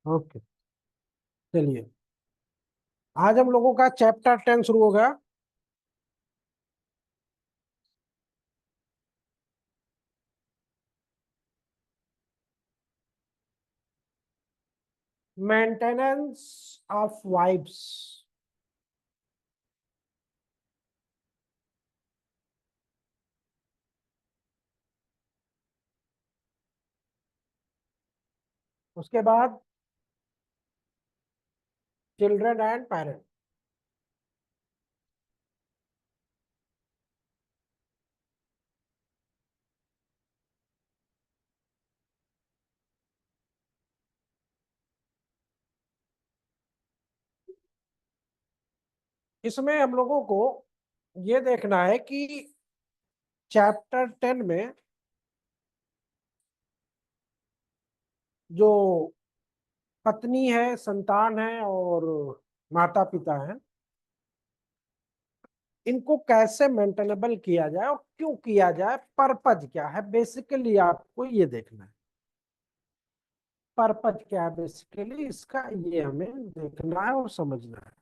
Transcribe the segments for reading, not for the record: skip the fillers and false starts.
Okay, चलिए। आज हम लोगों का चैप्टर 10 शुरू हो गया। Maintenance of vibes. उसके बाद चिल्ड्रन एंड पेरेंट। इसमें हम लोगों को ये देखना है कि चैप्टर 10 में जो पत्नी है, संतान है और माता पिता है, इनको कैसे मेंटेनेबल किया जाए और क्यों किया जाए, पर्पज क्या है। बेसिकली आपको ये देखना है पर्पज क्या है बेसिकली इसका, ये हमें देखना है और समझना है।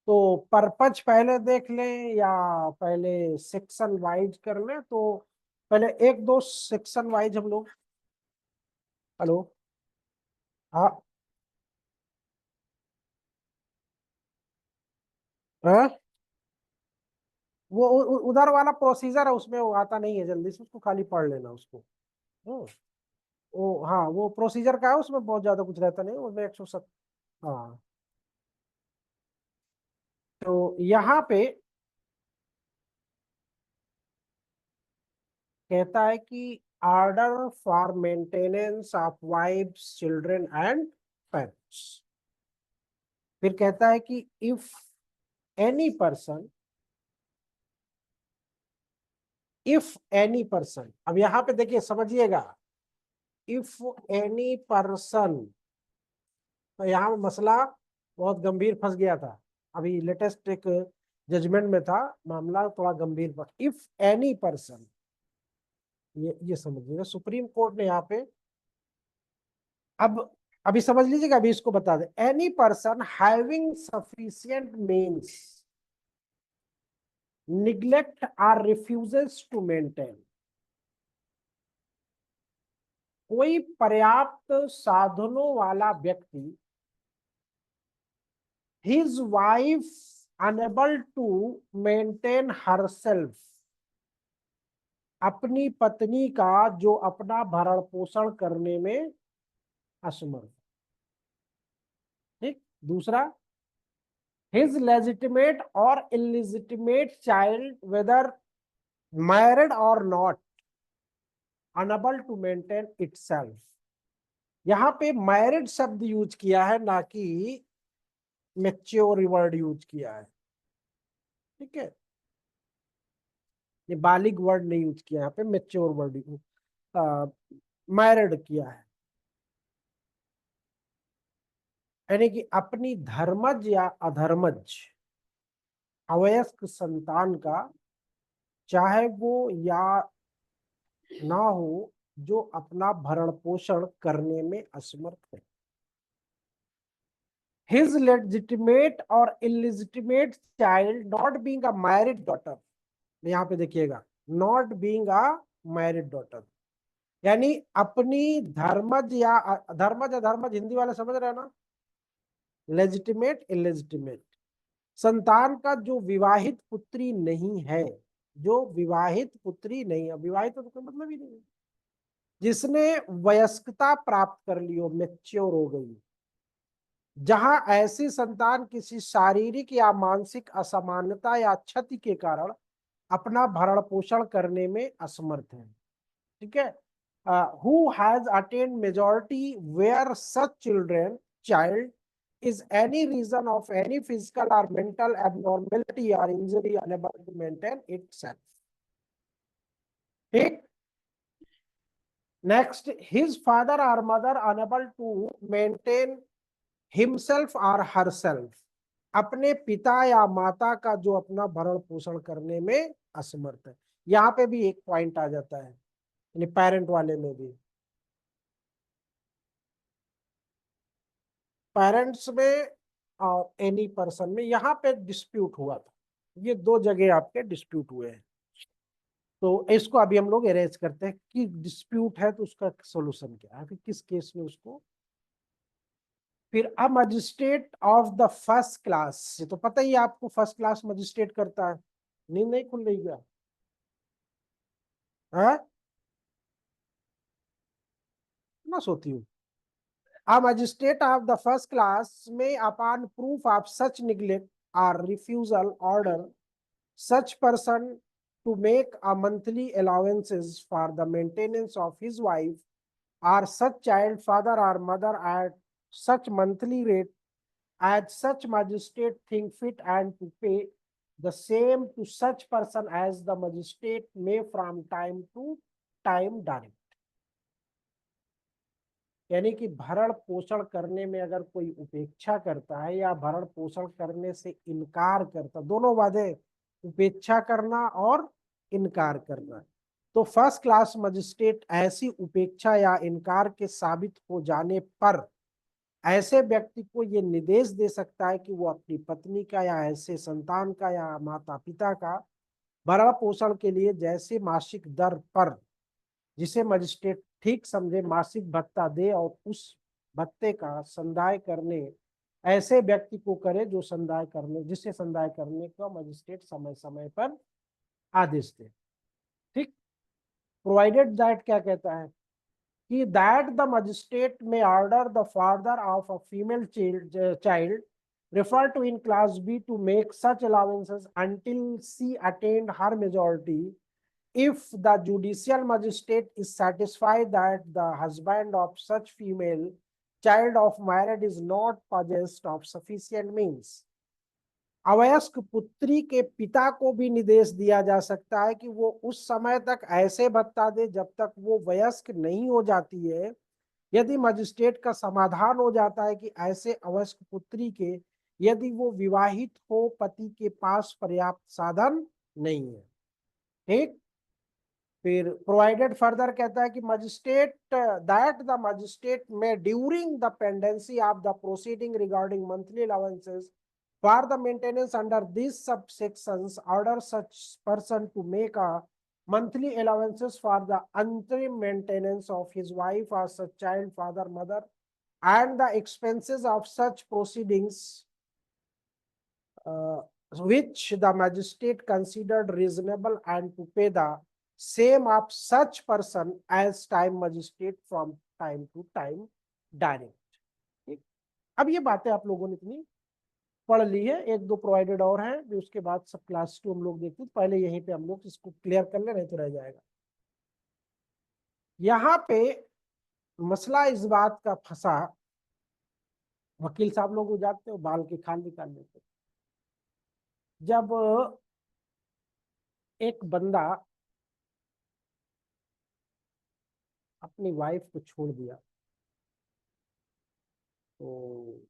तो पर्पज पहले देख लें या पहले सेक्शन वाइज कर लें? तो पहले एक दो सेक्शन वाइज हम लोग। हेलो। हाँ। हाँ? वो उधर वाला प्रोसीजर है, उसमें वो आता नहीं है जल्दी से, उसको खाली पढ़ लेना उसको। हम्म, वो हाँ, वो प्रोसीजर का है, उसमें बहुत ज्यादा कुछ रहता नहीं, उसमें 107। हाँ। तो यहाँ पे कहता है कि order for maintenance of wife's children and parents. फिर कहता है कि if any person, if any person, अब यहां पे देखिए समझिएगा, इफ एनी पर्सन। तो यहाँ मसला बहुत गंभीर फंस गया था। अभी लेटेस्ट एक जजमेंट में था, मामला थोड़ा गंभीर फंस। इफ एनी पर्सन, ये समझिएगा, सुप्रीम कोर्ट ने यहाँ पे, अब अभी समझ लीजिएगा, अभी इसको बता दे। Any person having sufficient means neglect or refuses to maintain, कोई पर्याप्त साधनों वाला व्यक्ति, his wife unable to maintain herself, अपनी पत्नी का जो अपना भरण पोषण करने में असमर्थ। ठीक। दूसरा, his legitimate or illegitimate child whether married or not unable to maintain itself। यहाँ पे मैरिड शब्द यूज किया है, ना कि मैच्योर वर्ड यूज किया है। ठीक है, ये बालिग वर्ड नहीं यूज किया, यहाँ पे मैच्योर वर्ड मैरिड किया है। यानी कि अपनी धर्मज या अधर्मज अवयस्क संतान का, चाहे वो या ना हो, जो अपना भरण पोषण करने में असमर्थ है। His legitimate or illegitimate child not being a married daughter, यहाँ पे देखिएगा, not being a married daughter, यानी अपनी धर्मज या धर्मज अधर्मज, हिंदी वाले समझ रहे हैं ना, लेजिटिमेट इलेजिटिमेट संतान का जो विवाहित पुत्री नहीं है, जो विवाहित पुत्री नहीं है, विवाहित तो कोई मतलब ही नहीं है, जिसने वयस्कता प्राप्त कर ली हो, मेच्योर हो गई, जहां ऐसी संतान किसी शारीरिक या मानसिक असमानता या क्षति के कारण अपना भरण पोषण करने में असमर्थ है। ठीक है। Who has attend majority where such children child is any reason of any physical or mental abnormality or injury unable to maintain itself। ठीक। Next, his father or mother unable to maintain himself or herself, अपने पिता या माता का जो अपना भरण पोषण करने में असमर्थ है। यहाँ पे भी एक पॉइंट आ जाता है, यानी पेरेंट वाले में भी। पेरेंट्स में और एनी पर्सन में, यहाँ पे डिस्प्यूट हुआ था। ये दो जगह आपके डिस्प्यूट हुए हैं। तो इसको अभी हम लोग अरेंज करते हैं कि डिस्प्यूट है तो उसका सोल्यूशन क्या है, फिर किस केस में उसको। फिर a magistrate of the first class, ये तो पता ही है आपको, फर्स्ट क्लास मजिस्ट्रेट करता है। नींद नहीं खुल रही क्या? है ना, सोती हूँ। A magistrate of the first class may, upon proof of such neglect or refusal, order such person to make a monthly allowances for the maintenance of his wife or such child, father or mother, at such monthly rate as such magistrate think fit, and to pay the same to such person as the magistrate may from time to time direct। यानी कि भरण पोषण करने में अगर कोई उपेक्षा करता है या भरण पोषण करने से इनकार करता, दोनों बातें, उपेक्षा करना और इनकार करना, तो फर्स्ट क्लास मजिस्ट्रेट ऐसी उपेक्षा या इनकार के साबित हो जाने पर ऐसे व्यक्ति को ये निर्देश दे सकता है कि वो अपनी पत्नी का या ऐसे संतान का या माता पिता का भरण पोषण के लिए जैसे मासिक दर पर जिसे मजिस्ट्रेट ठीक समझे मासिक भत्ता दे, और उस भत्ते का संदाय करने ऐसे व्यक्ति को करे जो संदाय करने, जिसे संदाय करने का मजिस्ट्रेट समय समय पर आदेश दे। ठीक। प्रोवाइडेड दैट क्या कहता है कि दैट द मजिस्ट्रेट में order the father of a female child refer to in class B to make such allowances until she attained her majority, if the judicial magistrate is satisfied that the husband of such female child of married is not possessed of sufficient means। अवयस्क पुत्री के पिता को भी निर्देश दिया जा सकता है कि वो उस समय तक ऐसे भत्ता दे जब तक वो वयस्क नहीं हो जाती है, यदि मजिस्ट्रेट का समाधान हो जाता है कि ऐसे अवयस्क पुत्री के, यदि वो विवाहित हो, पति के पास पर्याप्त साधन नहीं है। ठीक। फिर प्रोवाइडेड फर्दर कहता है कि मजिस्ट्रेट दैट द मजिस्ट्रेट में during the pendency of the proceeding regarding monthly allowances for the maintenance under this subsections order such person to make a monthly allowances for the interim maintenance of his wife or such child, father, mother, and the expenses of such proceedings uh, which the magistrate considered reasonable, and to pay the same of such person as time magistrate from time to time direct। ठीक। अब ये बातें आप लोगों ने इतनी पढ़ ली है, एक दो प्रोवाइडेड और हैं जो उसके बाद सब क्लास 2 हम लोग देखते, पहले यहीं पे हम लोग इसको क्लियर कर ले, नहीं तो रह जाएगा। यहाँ पे मसला इस बात का फंसा, वकील साहब लोग हो जाते हो बाल के खाल निकाल लेते, जब एक बंदा अपनी वाइफ को छोड़ दिया तो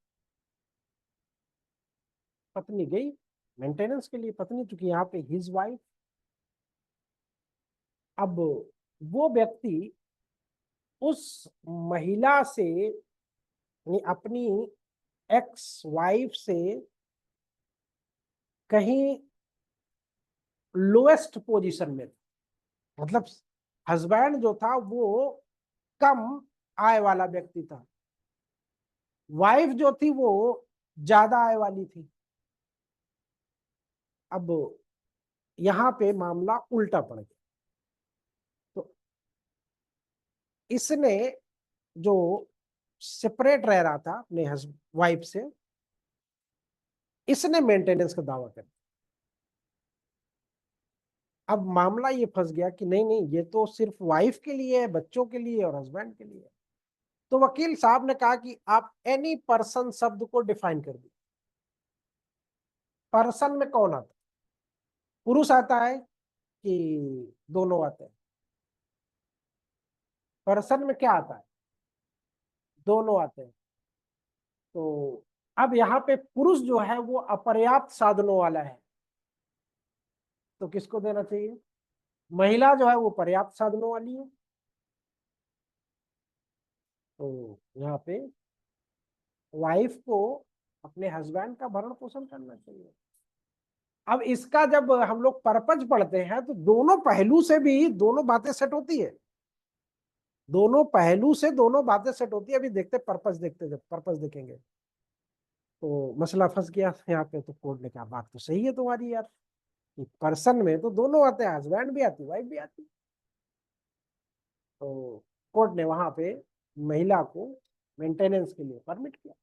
पत्नी गई मेंटेनेंस के लिए, पत्नी चूंकि यहाँ पे हिज वाइफ, अब वो व्यक्ति उस महिला से अपनी एक्स वाइफ से कहीं लोएस्ट पोजीशन में, मतलब हस्बैंड जो था वो कम आय वाला व्यक्ति था, वाइफ जो थी वो ज्यादा आय वाली थी। अब यहाँ पे मामला उल्टा पड़ गया, तो इसने जो सेपरेट रह रहा था अपने वाइफ से, इसने मेंटेनेंस का दावा कर दिया। अब मामला ये फंस गया कि नहीं नहीं, ये तो सिर्फ वाइफ के लिए है, बच्चों के लिए और हस्बैंड के लिए है। तो वकील साहब ने कहा कि आप एनी पर्सन शब्द को डिफाइन कर दीजिए। पर्सन में कौन आता है? पुरुष आता है कि दोनों आते हैं? पर्सन में क्या आता है? दोनों आते हैं। तो अब यहाँ पे पुरुष जो है वो अपर्याप्त साधनों वाला है, तो किसको देना चाहिए? महिला जो है वो पर्याप्त साधनों वाली है, तो यहाँ पे वाइफ को अपने हस्बैंड का भरण पोषण करना चाहिए। अब इसका जब हम लोग पर्पज पढ़ते हैं तो दोनों पहलू से भी दोनों बातें सेट होती है, दोनों पहलू से दोनों बातें सेट होती है। अभी देखते पर्पज, देखते जब पर्पज देखेंगे तो मसला फंस गया यहाँ पे। तो कोर्ट ने कहा बात तो सही है तुम्हारी यार, कि पर्सन में तो दोनों आते हैं, हस्बैंड भी आती, वाइफ भी आती। तो कोर्ट ने वहां पे महिला को मेंटेनेंस के लिए परमिट किया,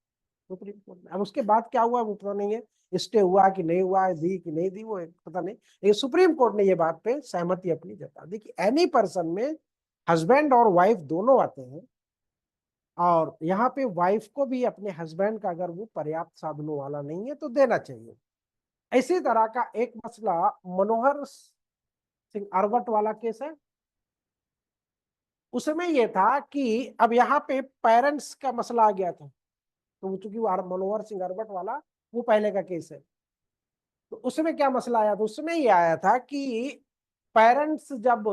सुप्रीम कोर्ट में। अब उसके बाद क्या हुआ वो पता नहीं है, स्टे हुआ कि नहीं हुआ, दी कि नहीं दी वो पता नहीं, लेकिन सुप्रीम कोर्ट ने ये बात पे सहमति अपनी जता दी कि एनी पर्सन में हस्बैंड और वाइफ दोनों आते हैं, और यहाँ पे वाइफ को भी अपने हस्बैंड का अगर वो पर्याप्त साधनों वाला नहीं है तो देना चाहिए। इसी तरह का एक मसला मनोहर सिंह अरवट वाला केस है। उसमें यह था कि अब यहाँ पे पेरेंट्स का मसला आ गया था, तो चूंकि वो मनोहर सिंह अरवट वाला वो पहले का केस है, तो उसमें क्या मसला आया था, उसमें ये आया था कि पेरेंट्स जब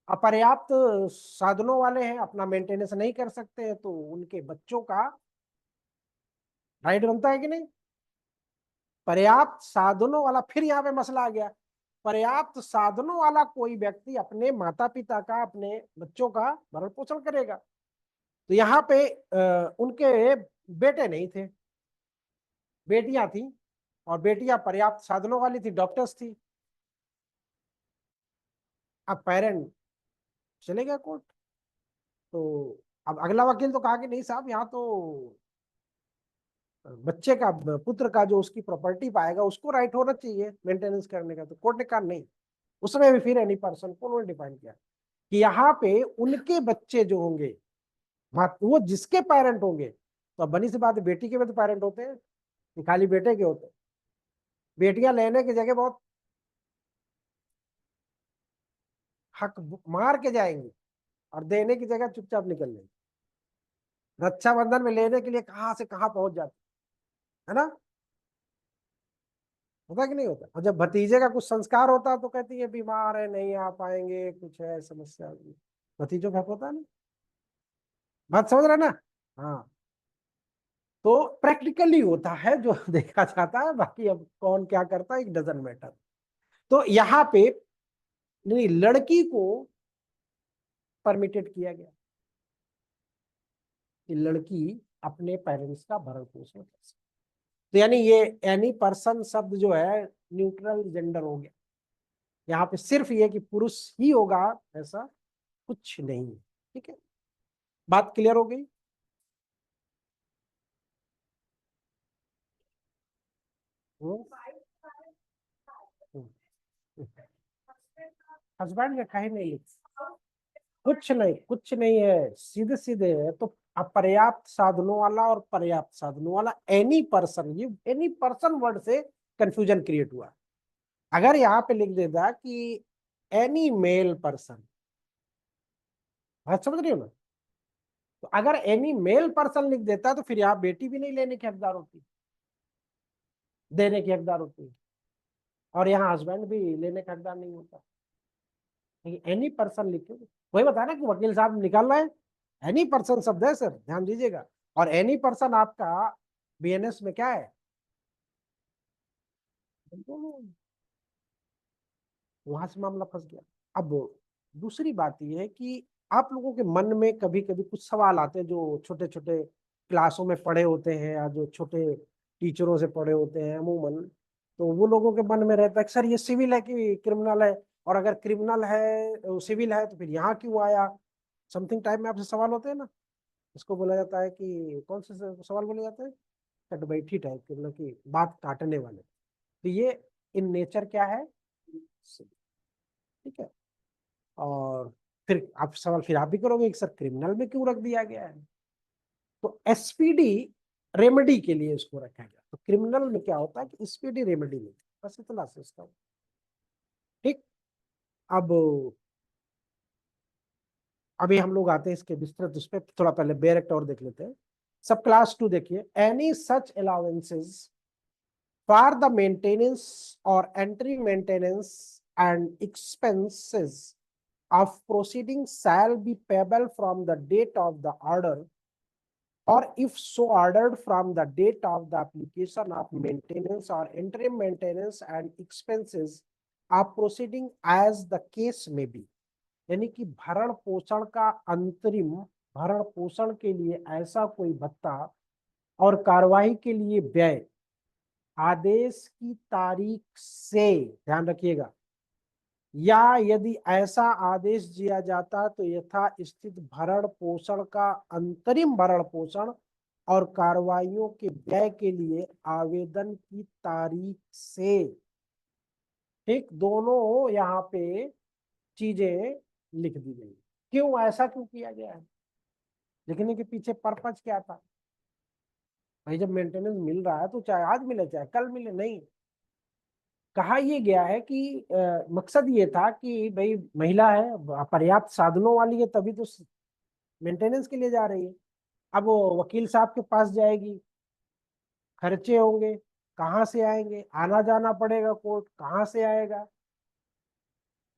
अपर्याप्त साधनों वाले हैं, अपना मेंटेनेंस नहीं कर सकते हैं, तो उनके बच्चों का राइट बनता है कि नहीं। पर्याप्त साधनों वाला, फिर यहाँ पे मसला आ गया, पर्याप्त साधनों वाला कोई व्यक्ति अपने माता पिता का, अपने बच्चों का भरण पोषण करेगा। तो यहाँ पे उनके बेटे नहीं थे, बेटियां थी, और बेटियां पर्याप्त साधनों वाली थी, डॉक्टर्स थी। अब पेरेंट चले गया कोर्ट, तो अब अगला वकील तो कहा कि नहीं साहब, यहाँ तो बच्चे का, पुत्र का जो उसकी प्रॉपर्टी पाएगा उसको राइट होना चाहिए मेंटेनेंस करने का। तो कोर्ट ने कहा नहीं। उसमें भी फिर एनी पर्सन को उन्होंने डिफाइन किया कि यहाँ पे उनके बच्चे जो होंगे, वो जिसके पेरेंट होंगे, तो अब बनी सी बात है, बेटी के भी तो पेरेंट होते हैं, खाली बेटे के होते हैं। बेटियां लेने की जगह बहुत हक मार के जाएंगी, और देने की जगह चुपचाप निकल लेंगी। रक्षाबंधन में लेने के लिए कहां से कहां पहुंच जाती है ना, होता कि नहीं होता। और जब भतीजे का कुछ संस्कार होता है तो कहती है बीमार है नहीं आ पाएंगे, कुछ है समस्या, भतीजों का होता है ना। बात समझ रहे ना। हाँ, तो प्रैक्टिकली होता है जो देखा जाता है, बाकी अब कौन क्या करता है इट डजंट मैटर। तो यहाँ पे नहीं, लड़की को परमिटेड किया गया कि लड़की अपने पेरेंट्स का भरण पोषण कर सकती। तो यानी ये एनी पर्सन शब्द जो है न्यूट्रल जेंडर हो गया, यहाँ पे सिर्फ ये कि पुरुष ही होगा ऐसा कुछ नहीं। ठीक है, बात क्लियर हो गई। हस्बैंड का कहीं नहीं लिखा, कुछ नहीं, कुछ नहीं है, सीधे सीधे है। तो अपर्याप्त साधनों वाला और पर्याप्त साधनों वाला, एनी पर्सन, ये एनी पर्सन वर्ड से कंफ्यूजन क्रिएट हुआ। अगर यहाँ पे लिख देता कि एनी मेल पर्सन, बात समझ रही हो ना। तो अगर एनी मेल पर्सन लिख देता तो फिर यहाँ बेटी भी नहीं लेने की हकदार होती, देने की हकदार होती, और यहाँ हस्बैंड भी लेने का हकदार नहीं होता। लेकिन एनी पर्सन लिखे, वही बताया ना कि वकील साहब निकाल रहे हैं, एनी पर्सन शब्द है सर, ध्यान दीजिएगा। और एनी पर्सन आपका बीएनएस में क्या है, वहां से मामला फंस गया। अब दूसरी बात यह है कि आप लोगों के मन में कभी कभी कुछ सवाल आते हैं जो छोटे छोटे क्लासों में पढ़े होते हैं, या जो छोटे टीचरों से पढ़े होते हैं अमूमन, तो वो लोगों के मन में रहता है कि सर ये सिविल है कि क्रिमिनल है, और अगर क्रिमिनल है, सिविल है, तो फिर यहाँ क्यों आया। समथिंग टाइप में आपसे सवाल होते हैं ना, इसको बोला जाता है कि कौन से सवाल बोले जाते हैं, कटबैठी टाइप के, मतलब कि बात काटने वाले। तो ये इन नेचर क्या है, ठीक है। और फिर आप सवाल फिर आप भी करोगे कि सर क्रिमिनल में क्यों रख दिया गया है। तो एसपीडी रेमेडी के लिए इसको रखा गया। तो क्रिमिनल में क्या होता है कि एसपीडी रेमेडी में, बस इतना सिस्टम। ठीक, अब अभी हम लोग आते हैं इसके विस्तृत उस पर, थोड़ा पहले बेरेक्ट और देख लेते हैं। सब क्लास 2 देखिए, any such allowances for the maintenance or interim maintenance and expenses of proceedings shall be payable from the date of the order or if so ordered from the date of the application of maintenance or interim maintenance and expenses are proceeding as the case may be। यानी कि भरण पोषण का अंतरिम भरण पोषण के लिए ऐसा कोई भत्ता और कार्यवाही के लिए व्यय आदेश की तारीख से, ध्यान रखिएगा, या यदि ऐसा आदेश दिया जाता तो यथा स्थित भरण पोषण का अंतरिम भरण पोषण और कार्रवाइयों के व्यय के लिए आवेदन की तारीख से। ठीक, दोनों यहाँ पे चीजें लिख दी गई। क्यों, ऐसा क्यों किया गया है? लिखने के पीछे पर्पज क्या था? भाई जब मेंटेनेंस मिल रहा है तो चाहे आज मिले चाहे कल मिले, नहीं। कहा ये गया है कि मकसद ये था कि भाई महिला है, पर्याप्त साधनों वाली है, तभी तो मेंटेनेंस के लिए जा रही है। अब वो वकील साहब के पास जाएगी, खर्चे होंगे, कहाँ से आएंगे? आना जाना पड़ेगा कोर्ट, कहाँ से आएगा?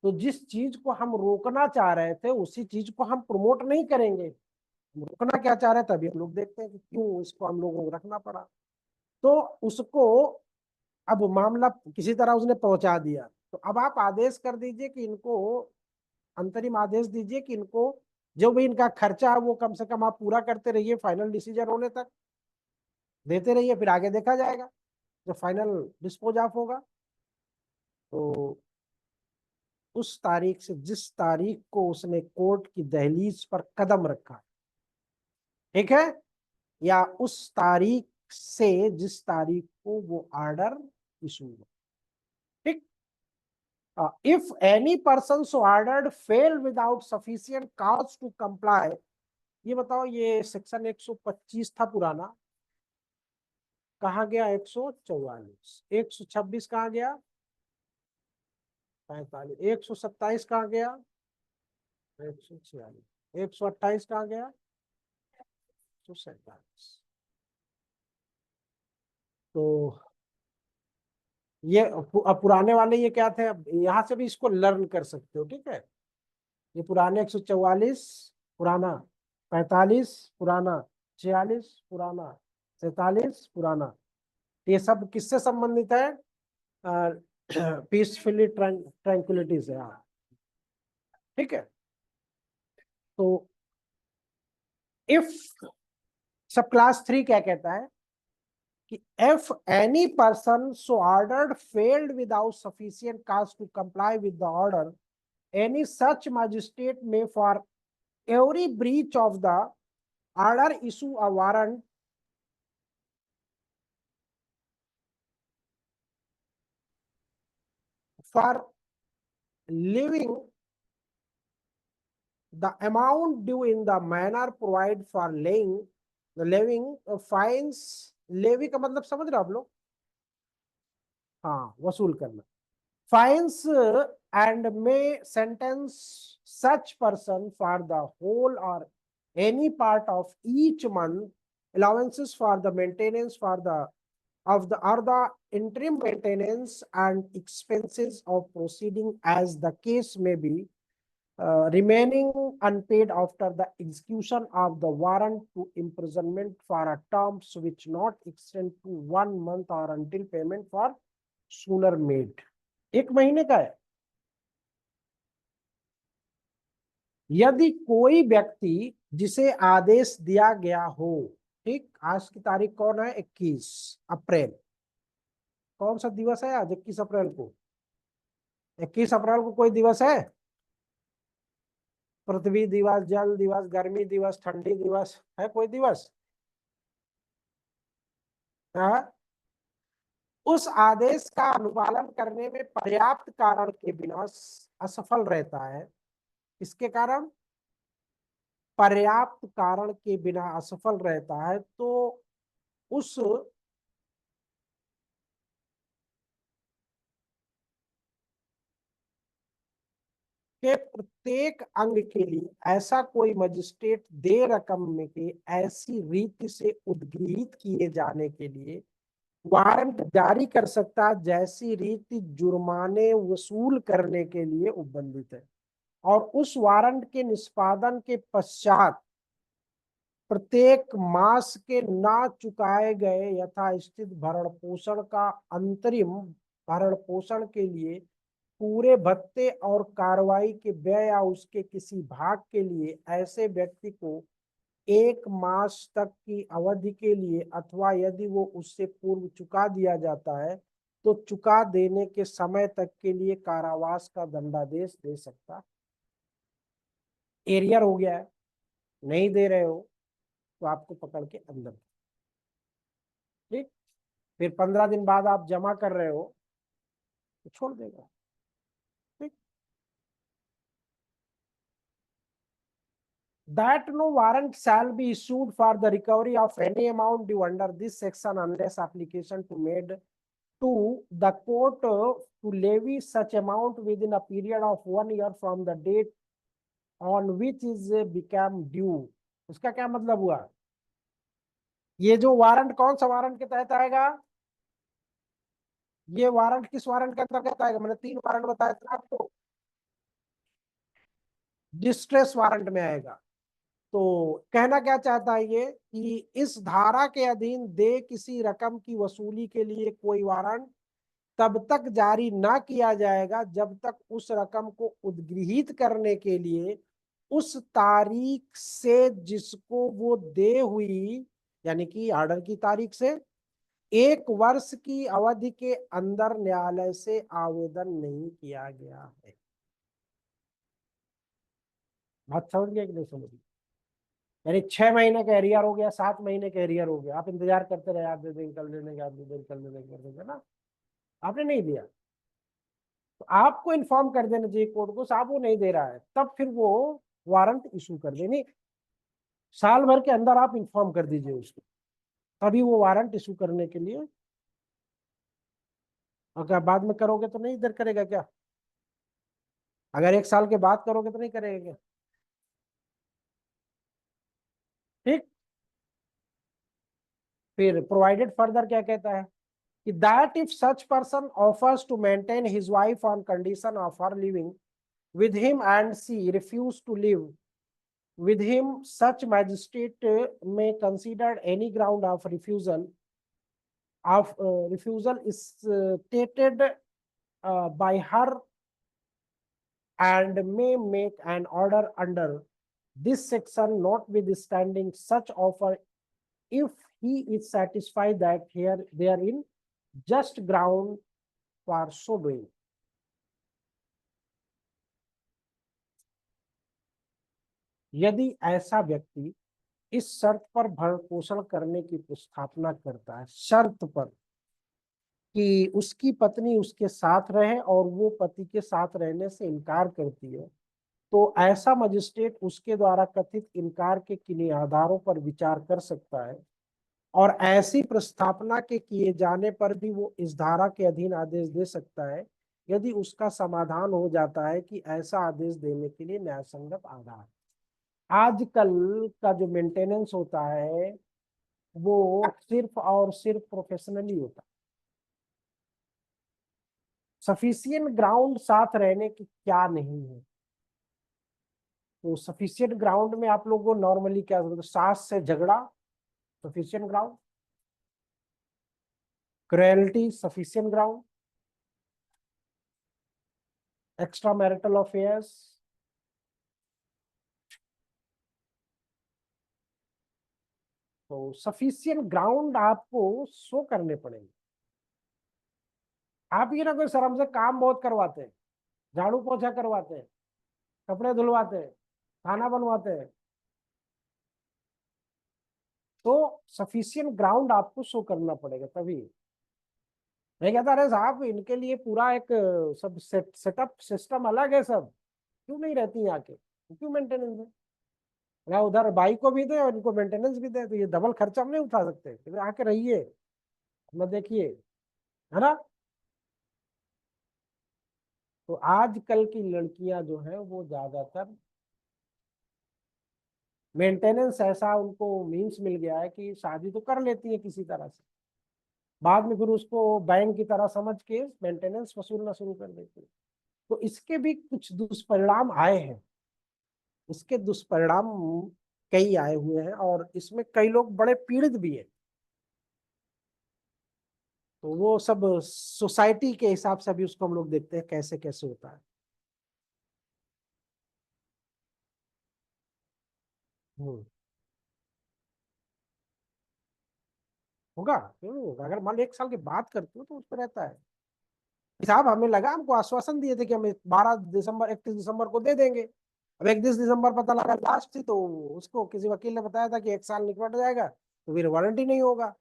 तो जिस चीज को हम रोकना चाह रहे थे उसी चीज को हम प्रमोट नहीं करेंगे। हम रोकना क्या चाह रहे थे, तभी हम लोग देखते हैं कि क्यों इसको हम लोगों को रखना पड़ा। तो उसको अब मामला किसी तरह उसने पहुंचा दिया, तो अब आप आदेश कर दीजिए कि इनको, अंतरिम आदेश दीजिए कि इनको जो भी इनका खर्चा है वो कम से कम आप पूरा करते रहिए, फाइनल डिसीजन होने तक देते रहिए, फिर आगे देखा जाएगा जब फाइनल डिस्पोज ऑफ होगा। तो उस तारीख से जिस तारीख को उसने कोर्ट की दहलीज पर कदम रखा, ठीक है, या उस तारीख से जिस तारीख को वो ऑर्डर इशू हुआ। ठीक, if any person so ordered fail without sufficient cause to comply, ये बताओ, ये सेक्शन 125 था पुराना, कहाँ गया? 144। 126 कहाँ गया? 45। 127 कहाँ गया? 146। 128 कहाँ गया? 147। तो ये अब पुराने वाले ये क्या थे, अब यहाँ से भी इसको लर्न कर सकते हो, ठीक है। ये पुराने 144 पुराना, 45 पुराना, 46 पुराना, 47 पुराना, ये सब किससे संबंधित है? पीसफुली ट्रैंक्विलिटी से। हाँ, ठीक है। तो इफ सब क्लास 3 क्या कहता है कि if any person so ordered failed without sufficient cause to comply with the order, any such magistrate may for every breach of the order issue a warrant for levying the amount due in the manner provided for levying fines। Levy का मतलब समझ रहे हो आप लोग? हाँ, वसूल करना। Fines and may sentence such person for the whole or any part of each month, allowances for the maintenance for the of the or the interim maintenance and expenses of proceeding as the case may be, remaining unpaid after the execution of the warrant to imprisonment for a terms which not extend to 1 month or until payment for sooner made। 1 महीने का है। यदि कोई व्यक्ति जिसे आदेश दिया गया हो, ठीक, आज की तारीख कौन है? 21 अप्रैल। कौन सा दिवस है आज? 21 अप्रैल को। 21 अप्रैल को कोई दिवस है? पृथ्वी दिवस, जल दिवस, गर्मी दिवस, ठंडी दिवस है? कोई दिवस? हाँ? उस आदेश का अनुपालन करने में पर्याप्त कारण के बिना असफल रहता है। इसके कारण, पर्याप्त कारण के बिना असफल रहता है, तो उस के प्रत्येक अंग के लिए ऐसा कोई मजिस्ट्रेट दे रकम में के ऐसी रीति से उद्गृहित किए जाने के लिए वारंट जारी कर सकता जैसी रीति जुर्माने वसूल करने के लिए उपबंधित है। और उस वारंट के निष्पादन के पश्चात प्रत्येक मास के ना चुकाए गए यथास्थित भरण पोषण का अंतरिम भरण पोषण के लिए पूरे भत्ते और कार्रवाई के व्यय या उसके किसी भाग के लिए ऐसे व्यक्ति को 1 मास तक की अवधि के लिए अथवा यदि वो उससे पूर्व चुका दिया जाता है तो चुका देने के समय तक के लिए कारावास का दंडादेश दे सकता। एरियर हो गया है, नहीं दे रहे हो तो आपको पकड़ के अंदर, ठीक। फिर 15 दिन बाद आप जमा कर रहे हो तो छोड़ देगा, ठीक। That no warrant shall be issued for the recovery of any amount due under this section unless application to made to the court to levy such amount within a period of 1 year from the date on which is become due। उसका क्या मतलब हुआ? ये जो warrant कौन सा warrant के तहत आएगा? ये वारंट किस वारंट के अंतर्गत आएगा? मैंने 3 वारंट बताया था आपको, डिस्ट्रेस वारंट में आएगा। तो कहना क्या चाहता है ये कि इस धारा के अधीन दे किसी रकम की वसूली के लिए कोई वारंट तब तक जारी ना किया जाएगा जब तक उस रकम को उद्गृहित करने के लिए उस तारीख से जिसको वो दे हुई, यानी कि ऑर्डर की तारीख से 1 वर्ष की अवधि के अंदर न्यायालय से आवेदन नहीं किया गया है। बात समझ गया कि नहीं समझ गया? यानी 6 महीने का एरियर हो गया, 7 महीने का एरियर हो गया, आप इंतजार करते रहे, आप दे देंगे कल दे देंगे, आप दे देंगे कल दे देंगे, कर देंगे ना, आपने नहीं दिया तो आपको इन्फॉर्म कर देना चाहिए कोर्ट को, साहब वो नहीं दे रहा है, तब फिर वो वारंट इशू कर देनी। साल भर के अंदर आप इन्फॉर्म कर दीजिए उसको, तभी वो वारंट इशू करने के लिए। अगर बाद में करोगे तो नहीं इधर करेगा क्या? अगर 1 साल के बाद करोगे तो नहीं करेगा क्या? ठीक। फिर प्रोवाइडेड फर्दर क्या कहता है कि that if such person offers to maintain his wife on condition of her living with him and she refused to live with him, such magistrate may consider any ground of refusal is stated by her and may make an order under this section notwithstanding such offer if he is satisfied that here there in just ground for so doing। यदि ऐसा व्यक्ति इस शर्त पर भरण पोषण करने की स्थापना करता है, शर्त पर कि उसकी पत्नी उसके साथ रहे और वो पति के साथ रहने से इनकार करती है, तो ऐसा मजिस्ट्रेट उसके द्वारा कथित इनकार के किन्हीं आधारों पर विचार कर सकता है और ऐसी प्रस्थापना के किए जाने पर भी वो इस धारा के अधीन आदेश दे सकता है यदि उसका समाधान हो जाता है कि ऐसा आदेश देने के लिए न्यायसंगत आधार। आजकल का जो मेंटेनेंस होता है वो सिर्फ और सिर्फ प्रोफेशनली होता है। सफिशिएंट ग्राउंड साथ रहने की क्या नहीं है, तो सफिशिएंट ग्राउंड में आप लोगों को नॉर्मली क्या बोलते हैं? सास से झगड़ा sufficient ground, cruelty sufficient ground, extra marital affairs, तो सफिशिएंट ग्राउंड आपको शो करने पड़ेंगे। आप ये ना कोई शर्म से काम बहुत करवाते हैं, झाड़ू पोछा करवाते हैं, कपड़े धुलवाते हैं, खाना बनवाते हैं, तो सफिशिएंट ग्राउंड आपको शो करना पड़ेगा तभी। मैं कहता अरे साहब इनके लिए पूरा एक सब सेटअप सिस्टम अलग है, सब क्यों नहीं रहती यहाँ के, क्यों मेंटेनेंस है? अगर उधर बाई को भी दे और इनको मेंटेनेंस भी दे तो ये डबल खर्चा हम नहीं उठा सकते? इधर आके रहिए, अपना देखिए, है ना। तो आजकल की लड़कियां जो है वो ज्यादातर मेंटेनेंस ऐसा उनको मीन्स मिल गया है कि शादी तो कर लेती है किसी तरह से, बाद में फिर उसको बैंक की तरह समझ के मेंटेनेंस वसूलना शुरू कर देती है। तो इसके भी कुछ दुष्परिणाम आए हैं। इसके दुष्परिणाम कई आए हुए हैं और इसमें कई लोग बड़े पीड़ित भी हैं। तो वो सब सोसाइटी के हिसाब से अभी उसको हम लोग देखते हैं कैसे कैसे होता है। हम्म। होगा, क्यों नहीं होगा? अगर मान लो 1 साल की बात करते हो तो उस पर रहता है। साहब हमें लगा, हमको आश्वासन दिए थे कि हम 12 दिसंबर 31 दिसंबर को दे देंगे। अब 31 दिसंबर पता लगा लास्ट थी, तो उसको किसी वकील ने बताया था कि 1 साल निकट जाएगा तो फिर वारंटी नहीं होगा।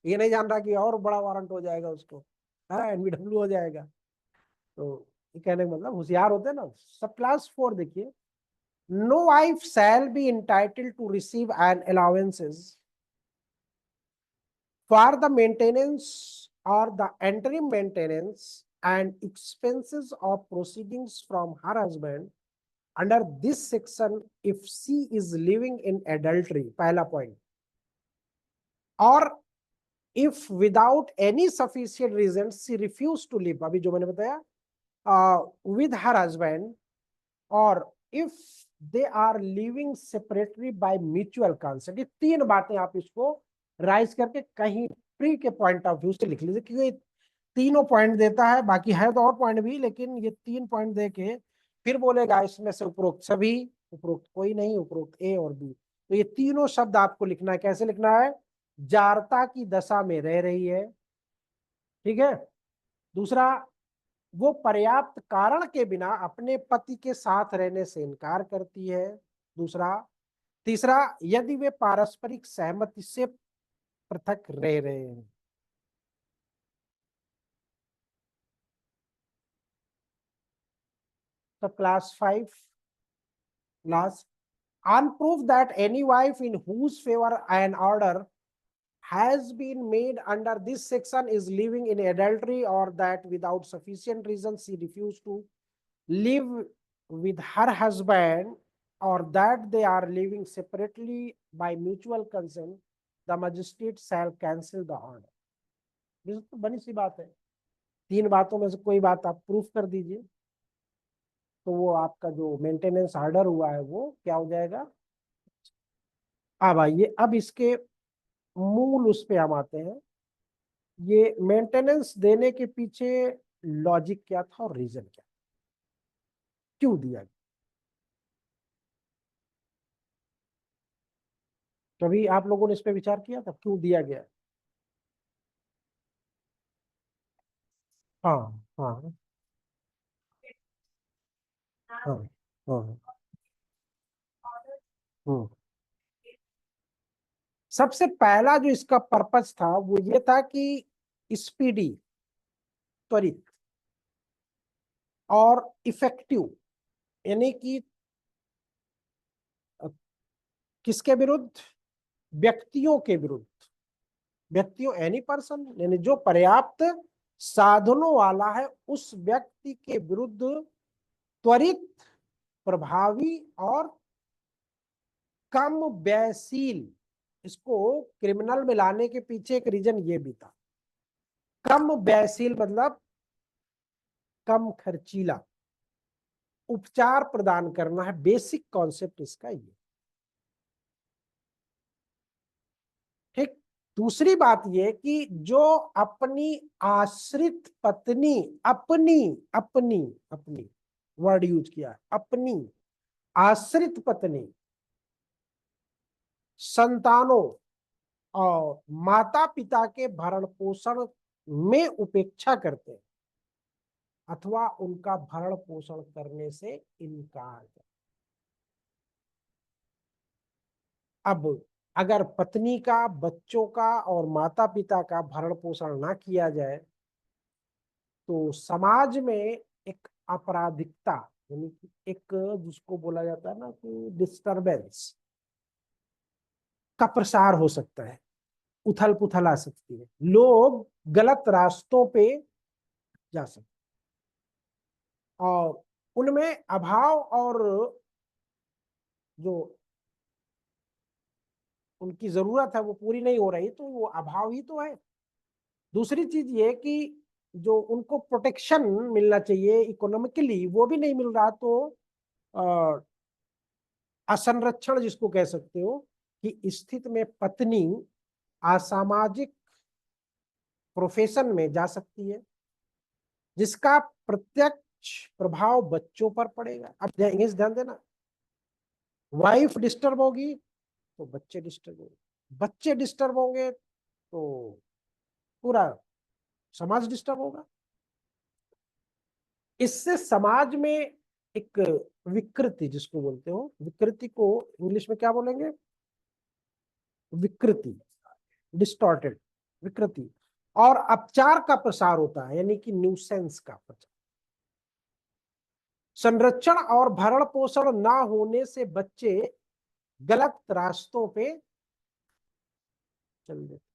ये नहीं जान रहा कि और बड़ा वारंट हो जाएगा उसको, हाँ एनबीडब्ल्यू हो जाएगा। तो ये कहने का मतलब होशियार होते हैं ना। सब क्लास 4 देखिए, no wife shall be entitled to receive an allowances for the maintenance or the interim maintenance and expenses of proceedings from her husband under this section if she is living in adultery, पहला point, or if without any sufficient reason she refused to live, अभी जो मैंने बताया, with her husband, or if they are living separately by mutual consent। ये 3 बातें आप इसको rise करके कहीं प्री के पॉइंट ऑफ व्यू से लिख लीजिए, क्योंकि तीनों पॉइंट देता है, बाकी है तो और पॉइंट भी, लेकिन ये 3 पॉइंट दे के फिर बोलेगा इसमें से उपरोक्त सभी, उपरोक्त कोई नहीं, उपरोक्त ए और बी। तो ये तीनों शब्द आपको लिखना है। कैसे लिखना है? जारता की दशा में रह रही है, ठीक है। दूसरा, वो पर्याप्त कारण के बिना अपने पति के साथ रहने से इनकार करती है। दूसरा, तीसरा, यदि वे पारस्परिक सहमति से पृथक रह रहे हैं। तो class 5 last, on proof that any wife in whose favor an order has been made under this section is living in adultery, or that without sufficient reason she refused to live with her husband, or that they are living separately by mutual consent, the magistrate shall cancel the order। ये तो बनी सी बात है। 3 बातों में से कोई बात आप प्रूफ कर दीजिए, तो वो आपका जो मेंटेनेंस ऑर्डर हुआ है वो क्या हो जाएगा। अब आइए, अब इसके मूल उस पे हम आते हैं। ये मेंटेनेंस देने के पीछे लॉजिक क्या था और रीजन क्या, क्यों दिया गया? कभी आप लोगों ने इस पे विचार किया था क्यों दिया गया? हाँ हाँ हाँ हाँ। हम्म। सबसे पहला जो इसका पर्पस था वो ये था कि स्पीडी, त्वरित और इफेक्टिव, यानी कि किसके विरुद्ध? व्यक्तियों के विरुद्ध। व्यक्तियों एनी पर्सन, यानी जो पर्याप्त साधनों वाला है उस व्यक्ति के विरुद्ध त्वरित, प्रभावी और कम व्ययशील। इसको क्रिमिनल में लाने के पीछे एक रीजन ये भी था। कम व्ययशील मतलब कम खर्चीला उपचार प्रदान करना है, बेसिक कॉन्सेप्ट इसका ये, ठीक। दूसरी बात ये कि जो अपनी आश्रित पत्नी, अपनी अपनी अपनी वर्ड यूज किया है, अपनी आश्रित पत्नी, संतानों और माता पिता के भरण पोषण में उपेक्षा करते हैं अथवा उनका भरण पोषण करने से इनकार करते। अब अगर पत्नी का, बच्चों का और माता पिता का भरण पोषण ना किया जाए तो समाज में एक आपराधिकता, यानी कि एक जिसको बोला जाता है ना कि डिस्टरबेंस का प्रसार हो सकता है, उथल पुथल आ सकती है, लोग गलत रास्तों पे जा सकते और उनमें अभाव और जो उनकी जरूरत है वो पूरी नहीं हो रही, तो वो अभाव ही तो है। दूसरी चीज ये कि जो उनको प्रोटेक्शन मिलना चाहिए इकोनॉमिकली वो भी नहीं मिल रहा, तो असंरक्षण जिसको कह सकते हो, कि स्थिति में पत्नी असामाजिक प्रोफेशन में जा सकती है, जिसका प्रत्यक्ष प्रभाव बच्चों पर पड़ेगा। अब ध्यान देना, वाइफ डिस्टर्ब होगी तो बच्चे डिस्टर्ब होंगे, बच्चे डिस्टर्ब होंगे तो पूरा समाज डिस्टर्ब होगा। इससे समाज में एक विकृति जिसको बोलते हो, विकृति को इंग्लिश में क्या बोलेंगे? विकृति, डिस्टॉर्टेड, विकृति और अपचार का प्रसार होता है, यानी कि न्यूसेंस का प्रचार। संरक्षण और भरण पोषण ना होने से बच्चे गलत रास्तों पे चल देते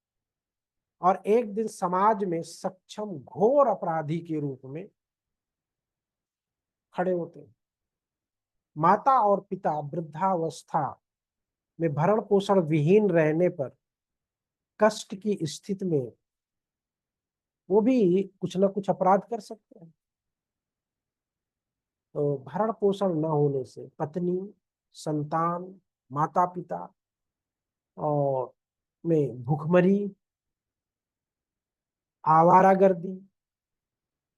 और एक दिन समाज में सक्षम घोर अपराधी के रूप में खड़े होते हैं। माता और पिता वृद्धावस्था में भरण पोषण विहीन रहने पर कष्ट की स्थिति में वो भी कुछ ना कुछ अपराध कर सकते हैं। तो भरण पोषण न होने से पत्नी, संतान, माता पिता और में भूखमरी, आवारागर्दी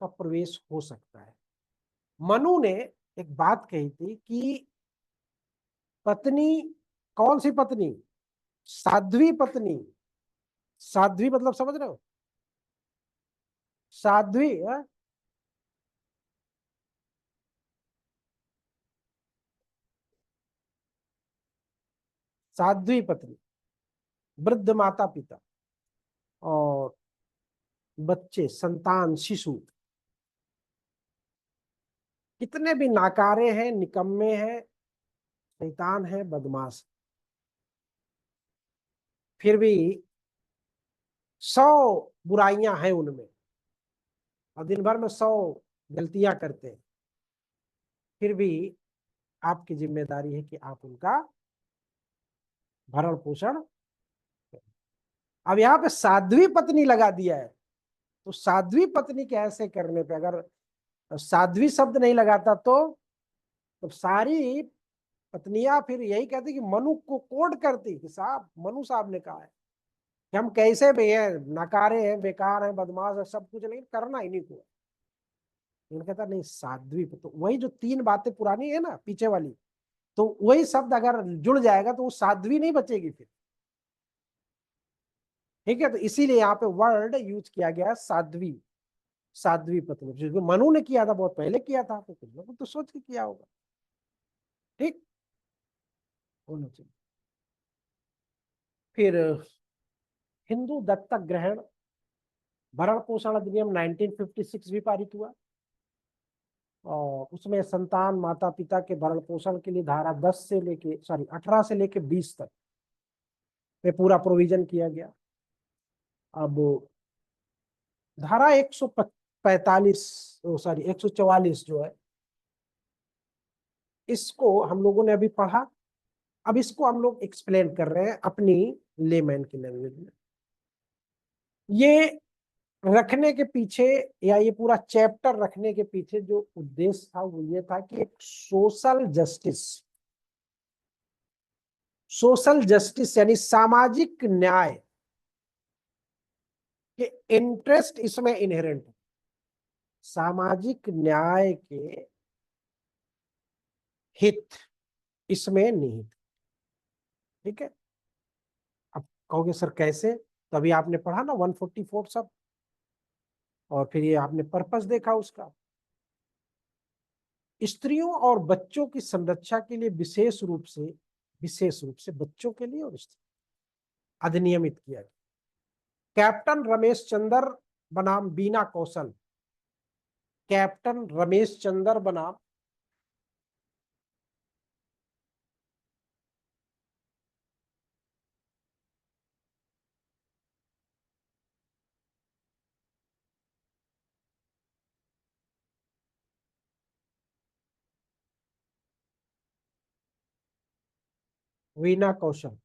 का प्रवेश हो सकता है। मनु ने एक बात कही थी कि पत्नी, कौन सी पत्नी? साध्वी पत्नी। साध्वी मतलब समझ रहे हो? साध्वी है? साध्वी पत्नी, वृद्ध माता पिता और बच्चे, संतान, शिशु कितने भी नाकारे हैं, निकम्मे हैं, शैतान है, बदमाश, फिर भी 100 बुराइयां हैं उनमें और दिन भर में 100 गलतियां करते हैं, फिर भी आपकी जिम्मेदारी है कि आप उनका भरण पोषण करें। अब यहाँ पे साध्वी पत्नी लगा दिया है, तो साध्वी पत्नी के ऐसे करने पे अगर साध्वी शब्द नहीं लगाता तो सारी पत्नियां फिर यही कहती कि मनु को कोड करती कि साहब, मनु साहब ने कहा है कि हम कैसे भी हैं, नकारे हैं, बेकार हैं, बदमाश है, सब कुछ, लेकिन करना ही नहीं को। उन्होंने कहता नहीं, साध्वी। तो वही जो 3 बातें पुरानी है ना पीछे वाली, तो वही शब्द अगर जुड़ जाएगा तो वो साध्वी नहीं बचेगी फिर। ठीक है, तो इसीलिए यहाँ पे वर्ड यूज किया गया साध्वी, साध्वी पत्नी, जिसको मनु ने किया था, बहुत पहले किया था, तो कुछ ना कुछ तो सोच के किया होगा। ठीक होना चाहिए। फिर हिंदू दत्तक ग्रहण भरण पोषण अधिनियम 1956 भी पारित हुआ और उसमें संतान, माता पिता के भरण पोषण के लिए धारा 10 से लेके 18 से लेके 20 तक में पूरा प्रोविजन किया गया। अब धारा 145 144 जो है, इसको हम लोगों ने अभी पढ़ा, अब इसको हम लोग एक्सप्लेन कर रहे हैं अपनी लेमैन की लैंग्वेज में। ये रखने के पीछे, या ये पूरा चैप्टर रखने के पीछे जो उद्देश्य था वो ये था कि एक सोशल जस्टिस यानी सामाजिक न्याय के इंटरेस्ट इसमें इनहेरेंट है, सामाजिक न्याय के हित इसमें निहित। ठीक है, अब कहोगे सर कैसे? तो अभी आपने पढ़ा ना 144 सब, और फिर ये आपने पर्पस देखा उसका। स्त्रियों और बच्चों की संरक्षा के लिए विशेष रूप से बच्चों के लिए और अधिनियमित किया गया। कैप्टन रमेश चंद्र बनाम बीना कौशल, कैप्टन रमेश चंद्र बनाम वीना कौशल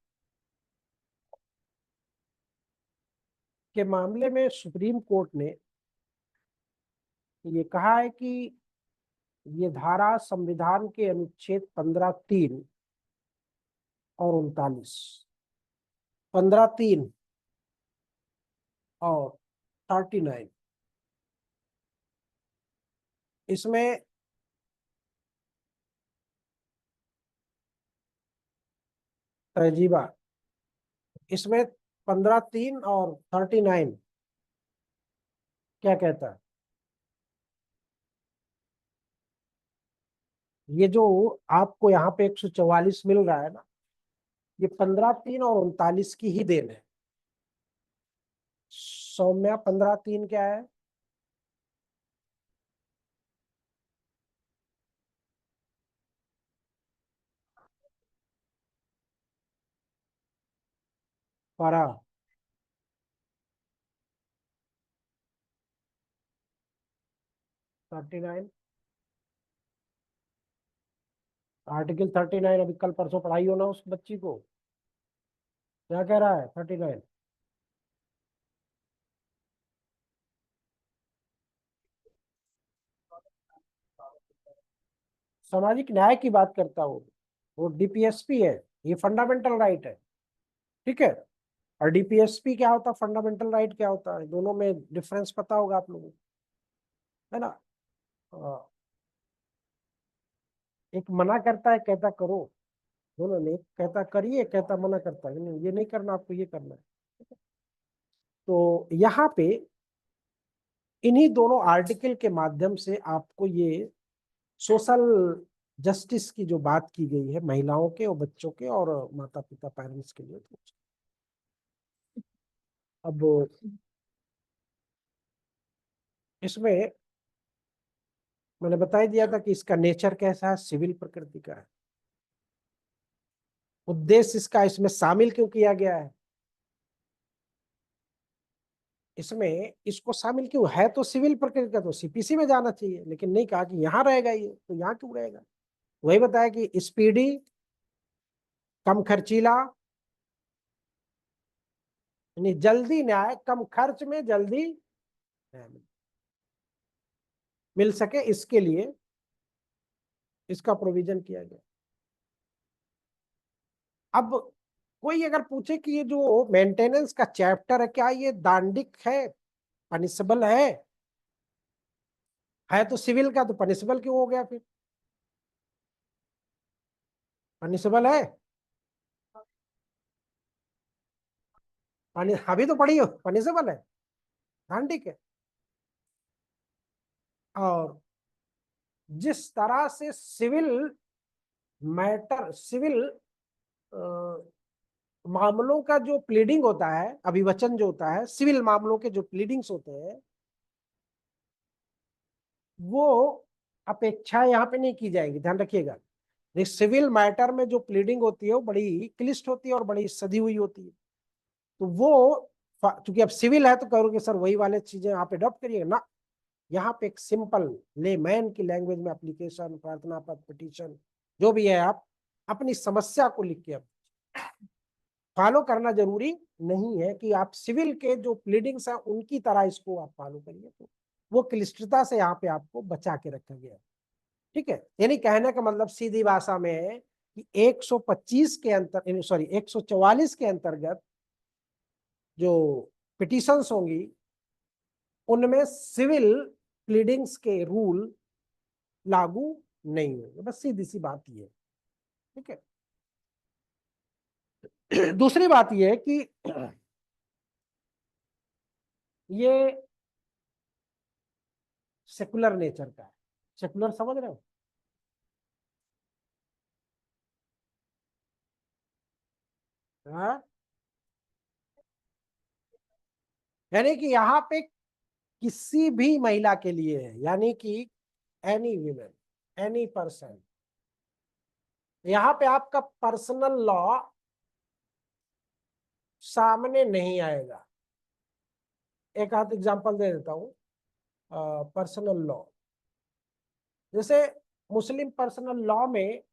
के मामले में सुप्रीम कोर्ट ने ये कहा है कि ये धारा संविधान के अनुच्छेद 15(3) और 39, 15 3 और 39। इसमें तहजीबा, इसमें 15 3 और 39 क्या कहता है? ये जो आपको यहाँ पे 144 मिल रहा है ना, ये 15 3 और 39 की ही देन है। सौम्या 15 3 क्या है? पारा 39, आर्टिकल 39। अभी कल परसों पढ़ाई हो ना उस बच्ची को, क्या कह रहा है 39? सामाजिक न्याय की बात करता हूँ, वो डीपीएसपी है, ये फंडामेंटल राइट है। ठीक है, और डीपीएसपी क्या होता है, फंडामेंटल राइट क्या होता है, दोनों में डिफरेंस पता होगा आप लोगों को, है ना? एक मना करता है, कहता करो, दोनों ने, एक कहता करिए, कहता मना करता है नहीं ये नहीं करना, आपको ये करना है। तो यहाँ पे इन्हीं दोनों आर्टिकल के माध्यम से आपको ये सोशल जस्टिस की जो बात की गई है महिलाओं के और बच्चों के और माता पिता पेरेंट्स के लिए, तो अब इसमें मैंने बता ही दिया था कि इसका नेचर कैसा है, सिविल प्रकृति का है। उद्देश्य इसका इसमें शामिल क्यों किया गया है, इसमें इसको शामिल क्यों है, तो सिविल प्रकृति का तो सीपीसी में जाना चाहिए, लेकिन नहीं कहा कि यहाँ रहेगा ये, तो यहाँ क्यों रहेगा? वही बताया कि स्पीडी, कम खर्चीला, यानी जल्दी न्याय, कम खर्च में जल्दी न्याय मिल सके, इसके लिए इसका प्रोविजन किया गया। अब कोई अगर पूछे कि ये जो मेंटेनेंस का चैप्टर है, क्या ये दांडिक है, पनिशबल है तो सिविल का, तो पनिशबल क्यों हो गया फिर? पनिशबल है, अभी तो पढ़ी हो, पनिशबल है, दांडिक है। और जिस तरह से सिविल मैटर, सिविल मामलों का जो प्लीडिंग होता है, अभिवचन जो होता है, सिविल मामलों के जो प्लीडिंग्स होते हैं, वो अपेक्षा यहाँ पे नहीं की जाएगी, ध्यान रखिएगा। सिविल मैटर में जो प्लीडिंग होती है वो बड़ी क्लिष्ट होती है और बड़ी सदी हुई होती है। तो वो चूंकि अब सिविल है तो कहोगे सर वही वाले चीजें आप अडॉप्ट करिएगा ना, यहाँ पे एक सिंपल लेमैन की लैंग्वेज में एप्लीकेशन, प्रार्थना पत्र, पिटीशन, जो भी है, आप अपनी समस्या को लिख के फॉलो करना जरूरी नहीं है कि आप सिविल के जो प्लीडिंग्स हैं उनकी तरह इसको आप फॉलो करिए, तो वो क्लिष्टता से यहाँ पे आपको बचा के रखा गया है। ठीक है, यानी कहने का मतलब सीधी भाषा में है कि 125 के अंतर, सॉरी 144 के अंतर्गत जो पिटीशंस होंगी उनमें सिविल प्लीडिंग्स के रूल लागू नहीं होंगे, बस सीधी सी बात ये है। ठीक है। दूसरी बात ये है कि ये सेकुलर नेचर का है। सेकुलर समझ रहे हो? हाँ, यानी कि यहाँ पे किसी भी महिला के लिए है, यानी कि एनी वीमेन, एनी पर्सन, यहाँ पे आपका पर्सनल लॉ सामने नहीं आएगा। एक आध एग्जांपल दे देता हूँ। पर्सनल लॉ, जैसे मुस्लिम पर्सनल लॉ में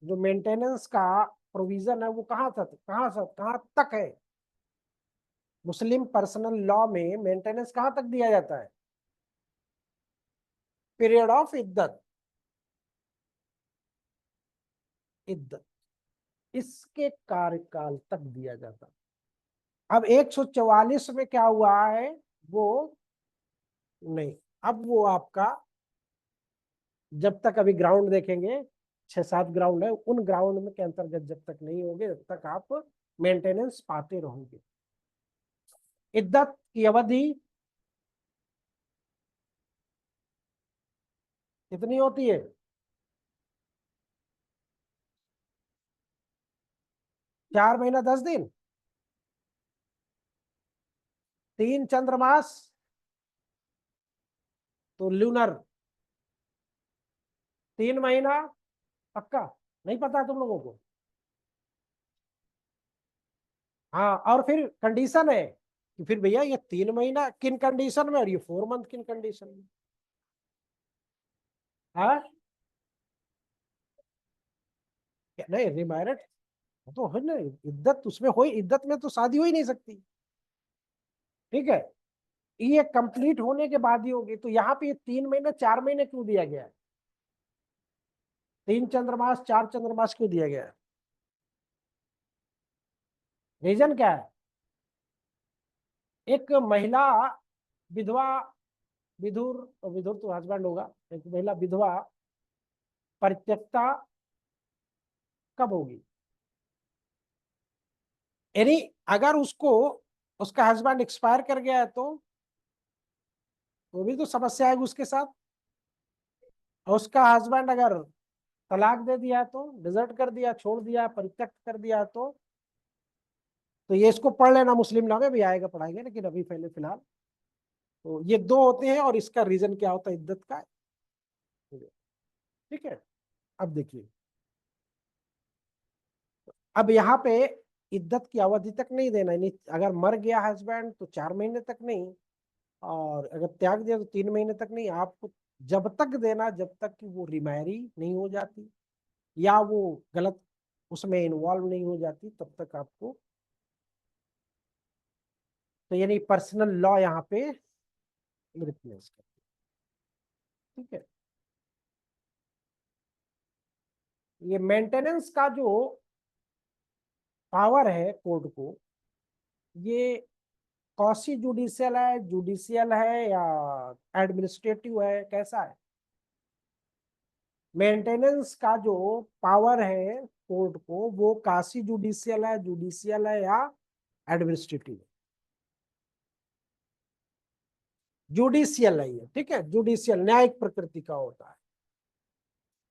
जो मेंटेनेंस का प्रोविजन है वो कहाँ तक है? मुस्लिम पर्सनल लॉ में मेंटेनेंस कहाँ तक दिया जाता है? पीरियड ऑफ इद्दत, इद्दत इसके कार्यकाल तक दिया जाता। अब 144 में क्या हुआ है, वो नहीं, अब वो आपका जब तक अभी ग्राउंड देखेंगे 6-7 ग्राउंड है, उन ग्राउंड में के अंतर्गत जब तक नहीं होंगे तब तक आप मेंटेनेंस पाते रहोगे। इद्दत की अवधि कितनी होती है? 4 महीना 10 दिन, 3 चंद्रमास तो ल्यूनर, 3 महीना पक्का। नहीं पता तुम लोगों को? हाँ, और फिर कंडीशन है कि फिर भैया ये 3 महीना किन कंडीशन में और ये 4 मंथ किन कंडीशन में? हाँ, नहीं रिमायरेट तो है ना, इद्दत उसमें हो, इद्दत में तो शादी हो ही नहीं सकती। ठीक है, ये कंप्लीट होने के बाद ही होगी। तो यहाँ पे ये 3 महीने 4 महीने क्यों दिया गया है? 3 चंद्रमास 4 चंद्रमास क्यों दिया गया है? रीजन क्या है? एक महिला विधवा, विधुर, विधुर तो हस्बैंड होगा, एक महिला विधवा परित्यक्ता कब होगी? यानी अगर उसको उसका हस्बैंड एक्सपायर कर गया है तो भी तो समस्या आएगी उसके साथ। और उसका हस्बैंड अगर तलाक दे दिया तो, डिजर्ट कर दिया, छोड़ दिया, परित्यक्त कर दिया तो ये इसको पढ़ लेना, मुस्लिम लॉ में भी आएगा, पढ़ाएंगे, लेकिन अभी पहले फिलहाल तो ये दो होते हैं और इसका रीजन क्या होता है इद्दत का। ठीक है, अब देखिए, अब यहाँ पे इद्दत की अवधि तक नहीं देना, नहीं अगर मर गया हस्बैंड तो 4 महीने तक नहीं, और अगर त्याग दिया तो 3 महीने तक नहीं। आपको जब तक देना जब तक कि वो रिमैरी नहीं हो जाती या वो गलत उसमें इन्वॉल्व नहीं हो जाती तब तक आपको। तो यानी पर्सनल लॉ यहाँ पे रिप्लेस कर। ठीक है, ये मेंटेनेंस का जो पावर है कोर्ट को, ये कॉसी जुडिशियल है या एडमिनिस्ट्रेटिव है, कैसा है? मेंटेनेंस का जो पावर है कोर्ट को, वो कासी जुडिशियल है या एडमिनिस्ट्रेटिव? जुडिशियल है ये, ठीक है, जुडिशियल न्यायिक प्रकृति का होता है।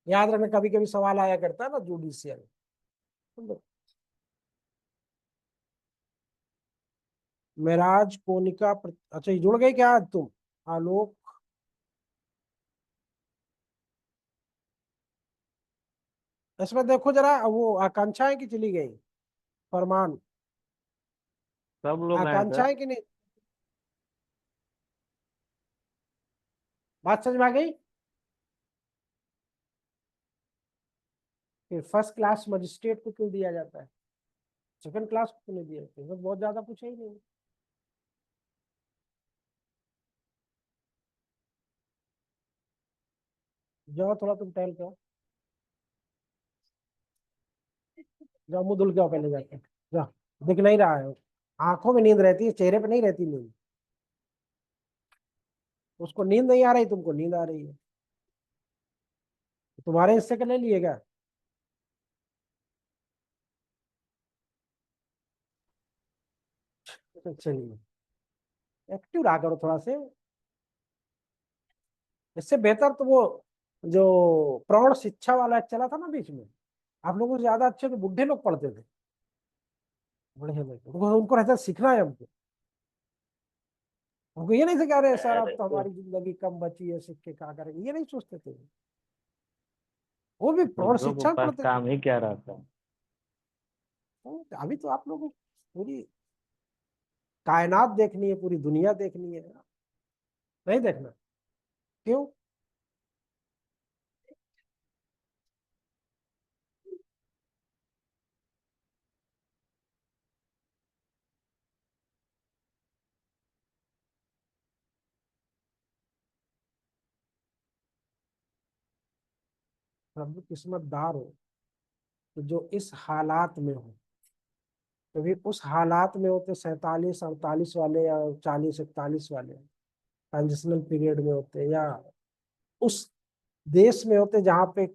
याद रखना, कभी कभी सवाल आया करता है ना जुडिशियल। मेराज कोनिका अच्छा, ये जुड़ गए क्या आज तुम? आलोक, इसमें देखो जरा, वो आकांक्षाएं की चली गई, फरमान, सब लोग आए सर। आकांक्षाएं की नहीं? बात समझ में आ गई? फिर फर्स्ट क्लास मजिस्ट्रेट को क्यों दिया जाता है, सेकंड क्लास को क्यों नहीं दिया? तो बहुत ज्यादा पूछा ही नहीं। जाओ थोड़ा तुम टहल के आओ, जाओ मुंह धुल के आओ पहले जाके, जाओ, दिख नहीं रहा है, आंखों में नींद रहती है, चेहरे पे नहीं रहती नींद। उसको नींद नहीं आ रही, तुमको नींद आ रही है, तुम्हारे हिस्से का ले लिएगा। तो चलिए, एक्टिव रहा करो थोड़ा से, इससे बेहतर तो वो जो प्रौढ़ शिक्षा वाला एक चला था ना बीच में, आप लोगों से ज्यादा अच्छे तो बुढ़े लोग पढ़ते थे, बढ़िया लगे उनको रहता सीखना है हमको। उनको ये नहीं सिखा रहे सर अब अरे तो तो हमारी जिंदगी कम बची है, सीख के क्या करेंगे, ये नहीं सोचते थे। वो भी प्रौढ़ बुढ़ों के शिक्षा में पास पढ़ते थे। काम ही क्या रहता है। तो अभी तो आप लोगों को पूरी कायनात देखनी है, पूरी दुनिया देखनी है, नहीं देखना? क्यों? प्रभु किस्मतदार हो, कि जो इस हालात में हो, कभी उस हालात में होते 47-48 वाले या 40-41 वाले ट्रांजिशनल पीरियड में होते, या उस देश में होते जहां पे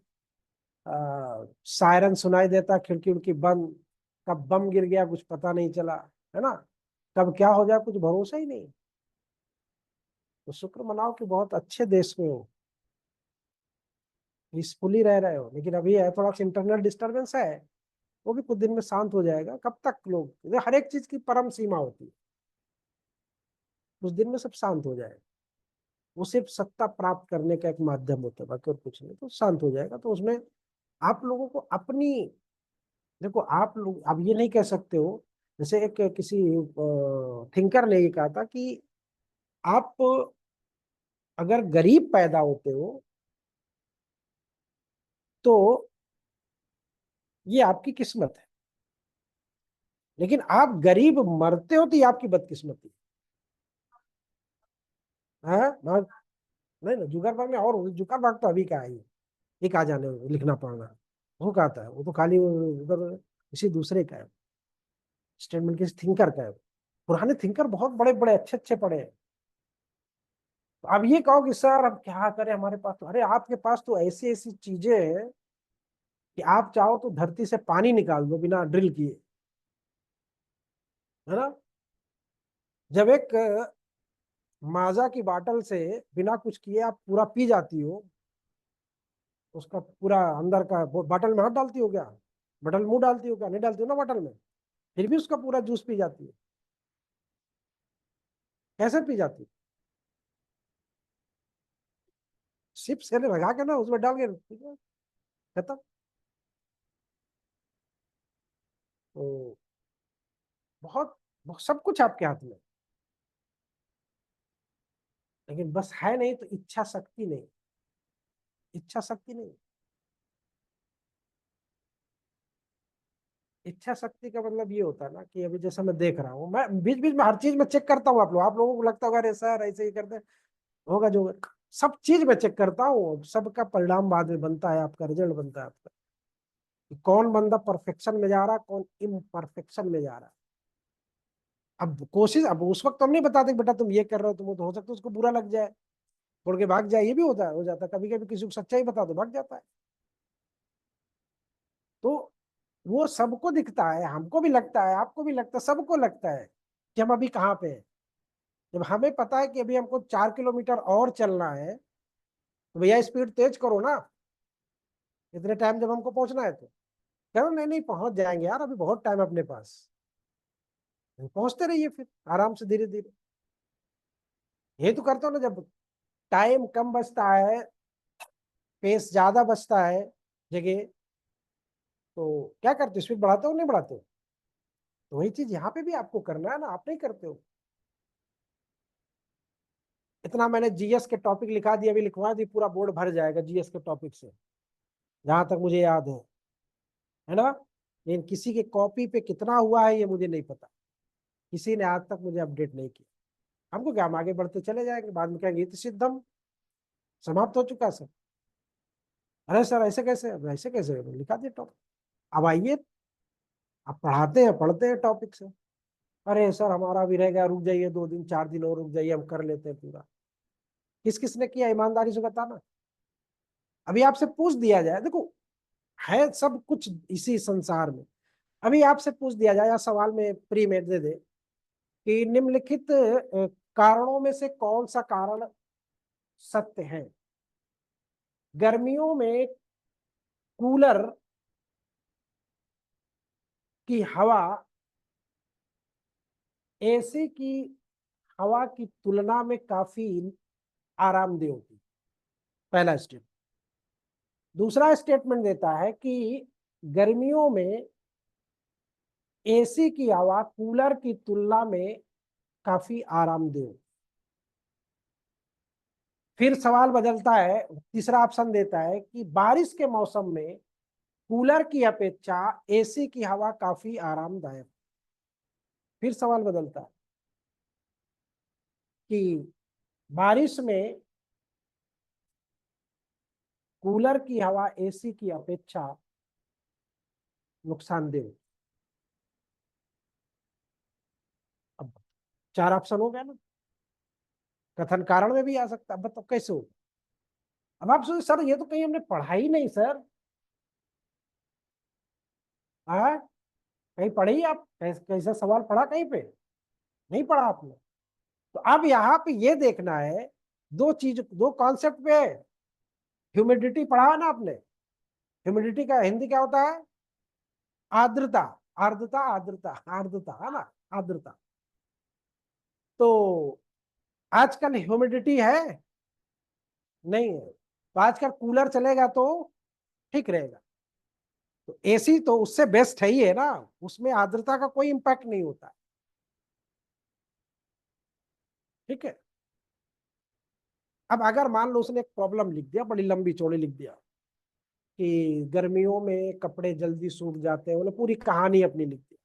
सायरन सुनाई देता, खिड़की उड़की बंद, कब बम गिर गया कुछ पता नहीं चला, है ना, कब क्या हो जाए कुछ भरोसा ही नहीं। तो शुक्र मनाओ कि बहुत अच्छे देश में हो, पीसफुली रह रहे हो। लेकिन अभी है थोड़ा सा इंटरनल डिस्टरबेंस है, वो भी कुछ दिन में शांत हो जाएगा। कब तक लोग, हर एक चीज की परम सीमा होती है, कुछ दिन में सब शांत हो जाएगा। वो सिर्फ सत्ता प्राप्त करने का एक माध्यम होता है, बाकी और कुछ नहीं, तो शांत हो जाएगा। तो उसमें आप लोगों को अपनी, देखो आप लोग अब ये नहीं कह सकते हो, जैसे एक किसी थिंकर ने ये कहा था कि आप अगर गरीब पैदा होते हो तो ये आपकी किस्मत है, लेकिन आप गरीब मरते हो तो ये आपकी बदकिस्मती है। हाँ नहीं ना, जुगरबाग में, और जुगरबाग तो अभी का है ये कहा जाने लिखना पढ़ना, वो कहता है, वो तो खाली उधर किसी दूसरे का है, स्टेटमेंट किसी थिंकर का है। पुराने थिंकर बहुत बड़े बड़े अच्छे अच्छे पढ़े हैं। तो अब ये कहो कि सर अब क्या करें, हमारे पास तो, अरे आपके पास तो ऐसी ऐसी चीजें हैं कि आप चाहो तो धरती से पानी निकाल दो बिना ड्रिल किए, है ना। जब एक माजा की बाटल से बिना कुछ किए आप पूरा पी जाती हो, उसका पूरा अंदर का बाटल में हाथ डालती हो क्या, बटल मुंह डालती हो क्या, नहीं डालती हो ना बटल में, फिर भी उसका पूरा जूस पी जाती है। कैसे पी जाती है, सिप से लगा के ना उसमें डाल के खत्म। तो बहुत, बहुत सब कुछ आपके हाथ में, लेकिन बस है नहीं तो इच्छा शक्ति नहीं, इच्छा शक्ति नहीं। इच्छा शक्ति का मतलब ये होता है ना कि अभी जैसे मैं देख रहा हूँ, मैं बीच बीच में हर चीज में चेक करता हूँ। आप लोगों को लगता होगा अरे सर ऐसे ही करते हैं, होगा जो होगा। सब चीज में चेक करता हूँ, सबका परिणाम बाद में बनता है, आपका रिजल्ट बनता है आपका, कि कौन बंदा परफेक्शन में जा रहा है, कौन इम्परफेक्शन में जा रहा है। अब कोशिश, अब उस वक्त तो हम नहीं बताते कि बेटा तुम ये कर रहे हो, तुम तो हो सकता है उसको बुरा लग जाए, छोड़ के भाग जाए, ये भी होता है, हो जाता है कभी कभी, किसी को सच्चाई बता दो भाग जाता है। तो वो सबको दिखता है, हमको भी लगता है, आपको भी लगता है, सबको लगता है कि हम अभी कहाँ पे हैं। जब हमें पता है कि अभी हमको 4 किलोमीटर और चलना है, तो भैया स्पीड तेज करो ना, इतने टाइम जब हमको पहुंचना है तो कहो नहीं नहीं पहुंच जाएंगे यार, अभी बहुत टाइम अपने पास। पहुंचते रहिए फिर आराम से धीरे धीरे। ये तो करते हो ना, जब टाइम कम बचता है, पेस ज्यादा बचता है जगह, तो क्या करते हो, स्पीड बढ़ाते हो नहीं बढ़ाते हो। तो वही चीज यहाँ पे भी आपको करना है ना, आप नहीं करते हो। इतना मैंने जीएस के टॉपिक लिखा दिया, अभी लिखवा दी, पूरा बोर्ड भर जाएगा जीएस के टॉपिक से, जहां तक मुझे याद है ना। लेकिन किसी के कॉपी पे कितना हुआ है ये मुझे नहीं पता, किसी ने आज तक मुझे अपडेट नहीं किया। हमको क्या, हम आगे बढ़ते चले जाएंगे, बाद में कहेंगे तो सिद्धम समाप्त हो चुका सर। अरे सर ऐसे कैसे, अब ऐसे कैसे लिखा दिया टॉपिक। अब आइए, अब पढ़ाते हैं पढ़ते हैं टॉपिक से। अरे सर हमारा भी रह गया, रुक जाइए 2 दिन 4 दिन और रुक जाइए, हम कर लेते हैं पूरा। किस किस ने किया, ईमानदारी से बताना। अभी आपसे पूछ दिया जाए, देखो है सब कुछ इसी संसार में, अभी आपसे पूछ दिया जाए या सवाल में प्री में दे दे कि निम्नलिखित कारणों में से कौन सा कारण सत्य है। गर्मियों में कूलर की हवा एसी की हवा की तुलना में काफी आरामदेह होती, पहला स्टेप। दूसरा स्टेटमेंट देता है कि गर्मियों में एसी की हवा कूलर की तुलना में काफी आरामदेह होती। फिर सवाल बदलता है, तीसरा ऑप्शन देता है कि बारिश के मौसम में कूलर की अपेक्षा एसी की हवा काफी आरामदायक। फिर सवाल बदलता है कि बारिश में कूलर की हवा एसी की अपेक्षा नुकसानदेह हो। अब 4 ऑप्शन हो गया ना, कथन कारण में भी आ सकता है। बताओ कैसे हो? अब आप सोचिए सर, ये तो कहीं हमने पढ़ा ही नहीं सर। हाँ, कहीं पढ़े ही आप? कैसा सवाल पढ़ा कहीं पे? नहीं पढ़ा आपने। तो अब यहाँ पे ये देखना है, दो चीज, दो कॉन्सेप्ट पे है। ह्यूमिडिटी पढ़ा है ना आपने? ह्यूमिडिटी का हिंदी क्या होता है? आर्द्रता। आर्द्रता, आर्द्रता, आर्द्रता है ना, आर्द्रता। तो आजकल ह्यूमिडिटी है नहीं है, तो आजकल कूलर चलेगा तो ठीक रहेगा। तो एसी तो उससे बेस्ट है ही है ना, उसमें आर्द्रता का कोई इंपैक्ट नहीं होता। ठीक है। अब अगर मान लो उसने एक प्रॉब्लम लिख दिया, बड़ी लंबी चौड़ी लिख दिया कि गर्मियों में कपड़े जल्दी सूख जाते हैं, मतलब पूरी कहानी अपनी लिख दी,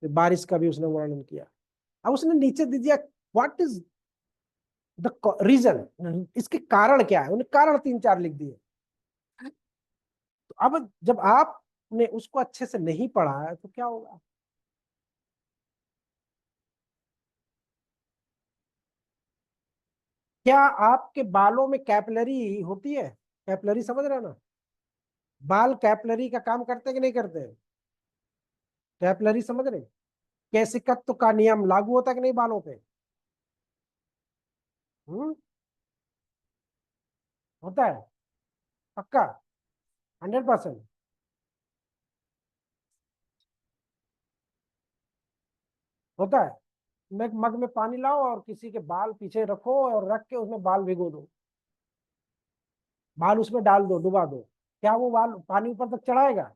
फिर बारिश का भी उसने वर्णन किया। अब उसने नीचे दे दिया व्हाट इज द रीजन, इसके कारण क्या है, उन्हें कारण 3-4 लिख दिए। तो अब जब आपने उसको अच्छे से नहीं पढ़ा है तो क्या होगा? क्या आपके बालों में कैपिलरी होती है? कैपिलरी समझ रहे हो ना? बाल कैपिलरी का काम करते हैं कि नहीं करते? कैपिलरी समझ रहे? केशिकत्व का नियम लागू होता है कि नहीं बालों पे? हम्म, होता है? पक्का? 100%? होता है। मैं मग में पानी लाओ और किसी के बाल पीछे रखो और रख के उसमें बाल भिगो दो, बाल उसमें डाल दो, डुबा दो, क्या वो बाल पानी ऊपर तक चढ़ाएगा?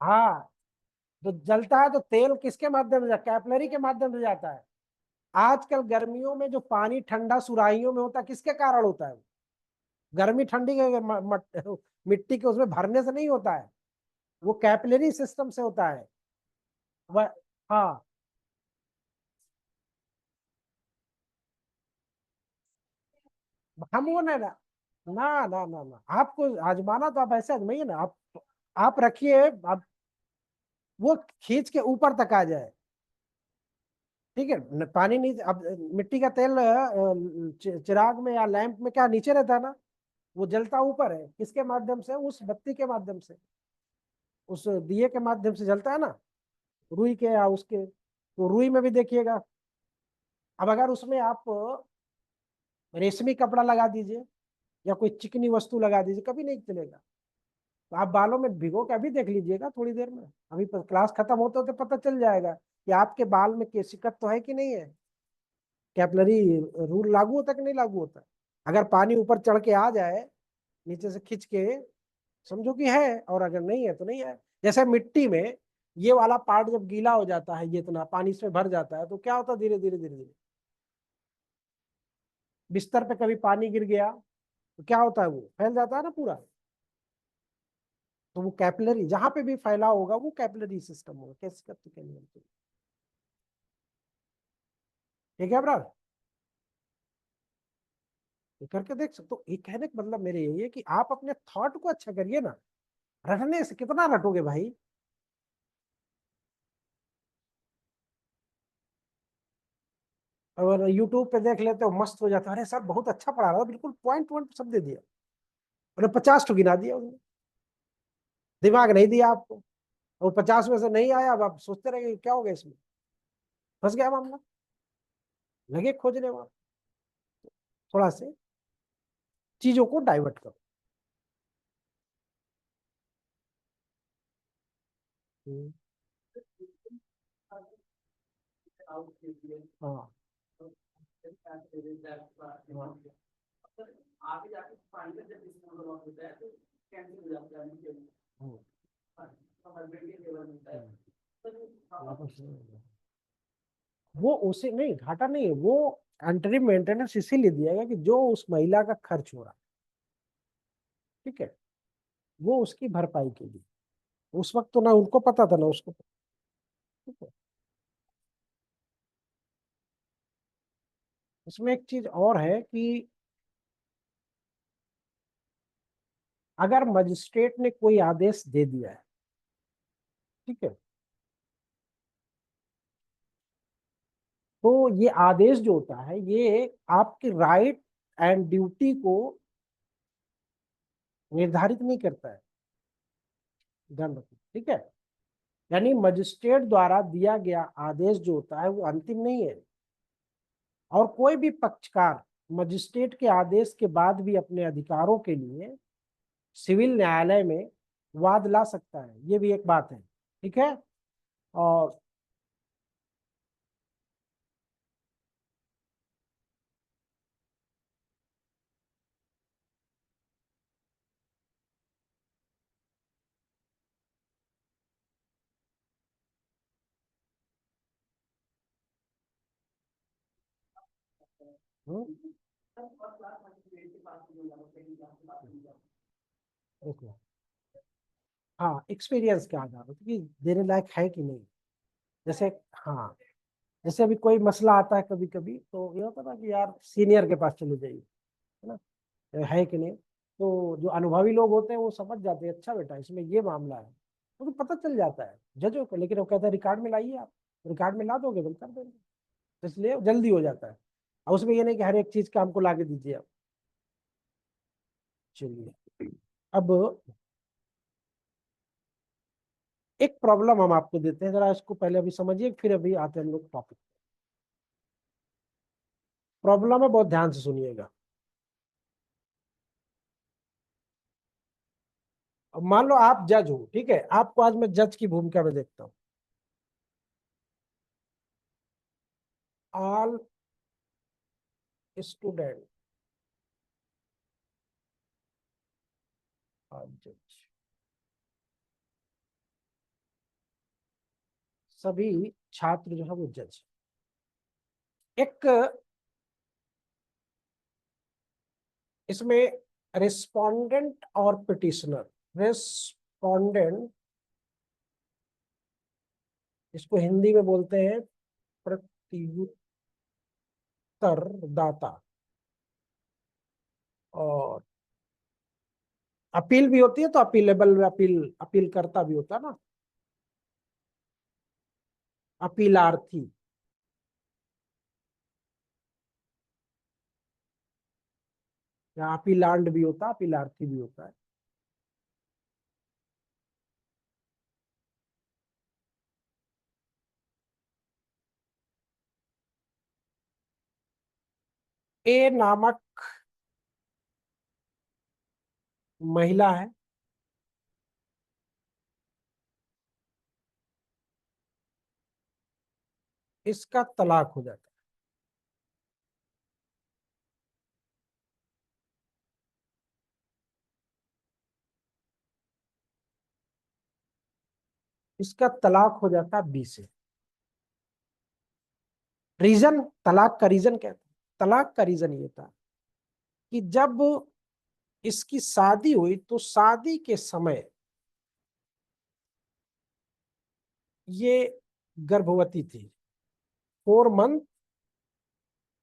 हाँ। तो जलता है तो तेल किसके माध्यम से? कैपिलरी के माध्यम से जाता है। आजकल गर्मियों में जो पानी ठंडा सुराहियों में होता है, किसके कारण होता है? गर्मी ठंडी के मिट्टी के उसमें भरने से नहीं होता है, वो कैपिलरी सिस्टम से होता है। वह, हाँ। हम वो ना ना ना ना ना ना, आपको आजमाना तो आप ऐसे आजमाइए ना, आप रखिए, आप वो खींच के ऊपर तक आ जाए। ठीक है, पानी नहीं, अब मिट्टी का तेल चिराग में या लैंप में क्या नीचे रहता है ना, वो जलता ऊपर है, किसके माध्यम से? उस बत्ती के माध्यम से, उस दिए के माध्यम से जलता है ना, रुई के या उसके। तो रुई में भी देखिएगा, अब अगर उसमें आप रेशमी कपड़ा लगा दीजिए या कोई चिकनी वस्तु लगा दीजिए, कभी नहीं चलेगा। तो आप बालों में भिगो के अभी देख लीजिएगा थोड़ी देर में, अभी क्लास खत्म होते होते पता चल जाएगा कि आपके बाल में केशिकत तो है कि नहीं है, कैपिलरी रूल लागू होता है कि नहीं लागू होता है। अगर पानी ऊपर चढ़ के आ जाए नीचे से खींच के, समझो कि है, और अगर नहीं है तो नहीं है। जैसे मिट्टी में ये वाला पार्ट जब गीला हो जाता है, ये इतना पानी इसमें भर जाता है, तो क्या होता है? धीरे धीरे धीरे धीरे बिस्तर पे कभी पानी गिर गया तो क्या होता है? वो फैल जाता है ना पूरा। तो वो कैपिलरी जहां पे भी फैला होगा वो कैपिलरी सिस्टम होगा, कैसे करते के नियम से। ठीक है ब्रदर, ये करके देख सकते हो। ये कहने का मतलब मेरे यही है कि आप अपने थॉट को अच्छा करिए ना, रटने से कितना रटोगे भाई? और यूट्यूब पे देख लेते हो, मस्त हो जाता है, अरे सर बहुत अच्छा पढ़ा रहा है, बिल्कुल पॉइंट पॉइंट सब दे दिया, और 50 तो गिना दिया उसने, दिमाग नहीं दिया आपको। और 50 में से नहीं आया, अब आप सोचते रहे क्या हो गया इसमें, फंस गया मामला, लगे खोजने वहां। थोड़ा से चीजों को डाइवर्ट करो। हम्म, हाँ हाँ। हम्म, वापस नहीं होगा। वो उसे नहीं, घाटा नहीं है वो, एंट्री मेंटेनेंस इसीलिए दिया गया कि जो उस महिला का खर्च हो रहा है, ठीक है, वो उसकी भरपाई के लिए। उस वक्त तो ना उनको पता था ना उसको पता, ठीक है। इसमें एक चीज और है कि अगर मजिस्ट्रेट ने कोई आदेश दे दिया है, ठीक है, तो ये आदेश जो होता है ये आपकी राइट एंड ड्यूटी को निर्धारित नहीं करता है, ध्यान रखिए, ठीक है। यानी मजिस्ट्रेट द्वारा दिया गया आदेश जो होता है वो अंतिम नहीं है, और कोई भी पक्षकार मजिस्ट्रेट के आदेश के बाद भी अपने अधिकारों के लिए सिविल न्यायालय में वाद ला सकता है, ये भी एक बात है, ठीक है। और हम्म, देखो, हाँ, एक्सपीरियंस के आधार पर कि देने लायक है कि नहीं। जैसे, हाँ, जैसे अभी कोई मसला आता है कभी कभी, तो ये होता है ना कि यार सीनियर के पास चले जाइए, है ना, है कि नहीं। तो जो अनुभवी लोग होते हैं वो समझ जाते हैं, अच्छा बेटा इसमें ये मामला है, तो पता चल जाता है जजों को। लेकिन वो कहते हैं रिकॉर्ड में लाइए, आप रिकॉर्ड में ला दोगे तो कर देंगे, तो इसलिए जल्दी हो जाता है। और उसमें ये नहीं कि हर एक चीज का हमको ला के दीजिए आप। चलिए, अब एक प्रॉब्लम हम आपको देते हैं, जरा इसको पहले अभी समझिए, फिर अभी आते हैं हम लोग टॉपिक। प्रॉब्लम है, बहुत ध्यान से सुनिएगा। अब मान लो आप जज हो, ठीक है, आपको आज मैं जज की भूमिका में देखता हूँ। ऑल स्टूडेंट आर जज, सभी छात्र जो है वो जज। एक इसमें रिस्पोंडेंट और पिटिशनर, रिस्पोंडेंट इसको हिंदी में बोलते हैं प्रत्युत्तरदाता, और अपील भी होती है तो अपीलेबल, अपील अपील करता भी होता है ना, अपीलार्थी। या अपीलांड भी होता है, अपीलार्थी भी होता है। ए नामक महिला है, इसका तलाक हो जाता है। इसका तलाक हो जाता है बी से। रीजन, तलाक का रीजन क्या था? तलाक का रीजन ये था कि जब इसकी शादी हुई तो शादी के समय ये गर्भवती थी, 4 मंथ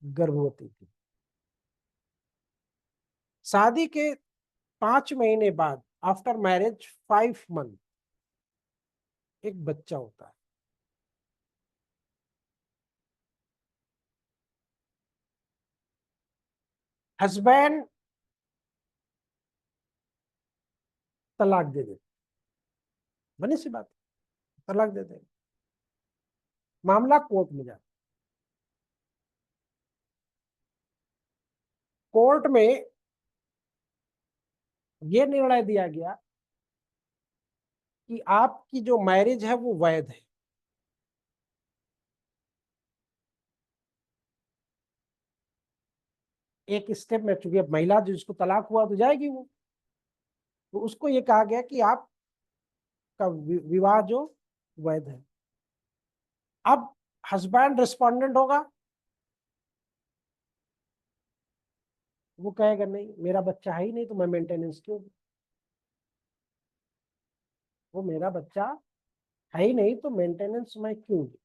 गर्भवती थी। शादी के 5 महीने बाद, आफ्टर मैरिज 5 मंथ, एक बच्चा होता है। हस्बैंड तलाक दे देते, बनी सी बात, तलाक दे देंगे, मामला कोर्ट में जाता। कोर्ट में यह निर्णय दिया गया कि आपकी जो मैरिज है वो वैध है। एक स्टेप में, चूंकि अब महिला जो जिसको तलाक हुआ तो जाएगी वो, तो उसको ये कहा गया कि आपका विवाह जो वैध है। अब हस्बैंड रिस्पोंडेंट होगा, वो कहेगा नहीं मेरा बच्चा है ही नहीं तो मैं मेंटेनेंस क्यों दूं? वो मेरा बच्चा है ही नहीं तो मेंटेनेंस मैं क्यों दूं?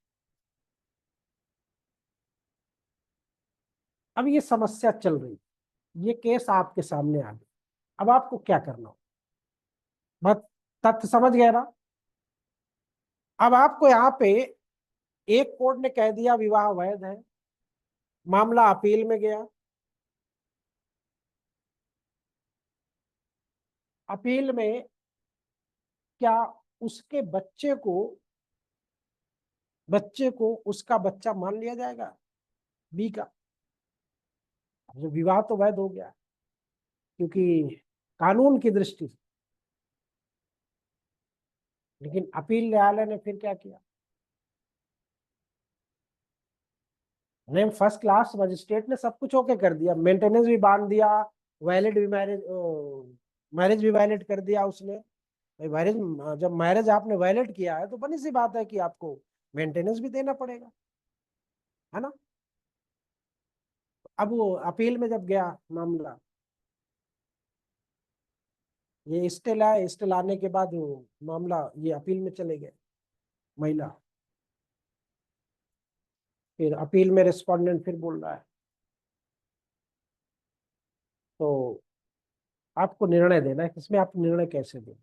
अब ये समस्या चल रही, ये केस आपके सामने आ गया, अब आपको क्या करना हो? बस तथ्य समझ गए ना? अब आपको यहाँ पे एक कोर्ट ने कह दिया विवाह वैध है, मामला अपील में गया, अपील में क्या उसके बच्चे को उसका बच्चा मान लिया जाएगा बी का? जो विवाह तो वैध हो गया, क्योंकि कानून की दृष्टि से। लेकिन अपील न्यायालय ने फिर क्या किया? नहीं, फर्स्ट क्लास मजिस्ट्रेट ने सब कुछ ओके कर दिया, मेंटेनेंस भी बांध दिया, वैलिड भी मैरिज भी वैलिड कर दिया उसने। भाई मैरिज, जब मैरिज आपने वैलिड किया है तो बनी सी बात है कि आपको मेंटेनेंस भी देना पड़ेगा, है ना? अब वो अपील में जब गया मामला, ये स्टे लाए, स्टे लाने के बाद वो मामला ये अपील में चले गए महिला। फिर अपील में रिस्पोंडेंट फिर बोल रहा है, तो आपको निर्णय देना है, इसमें आप निर्णय कैसे दें?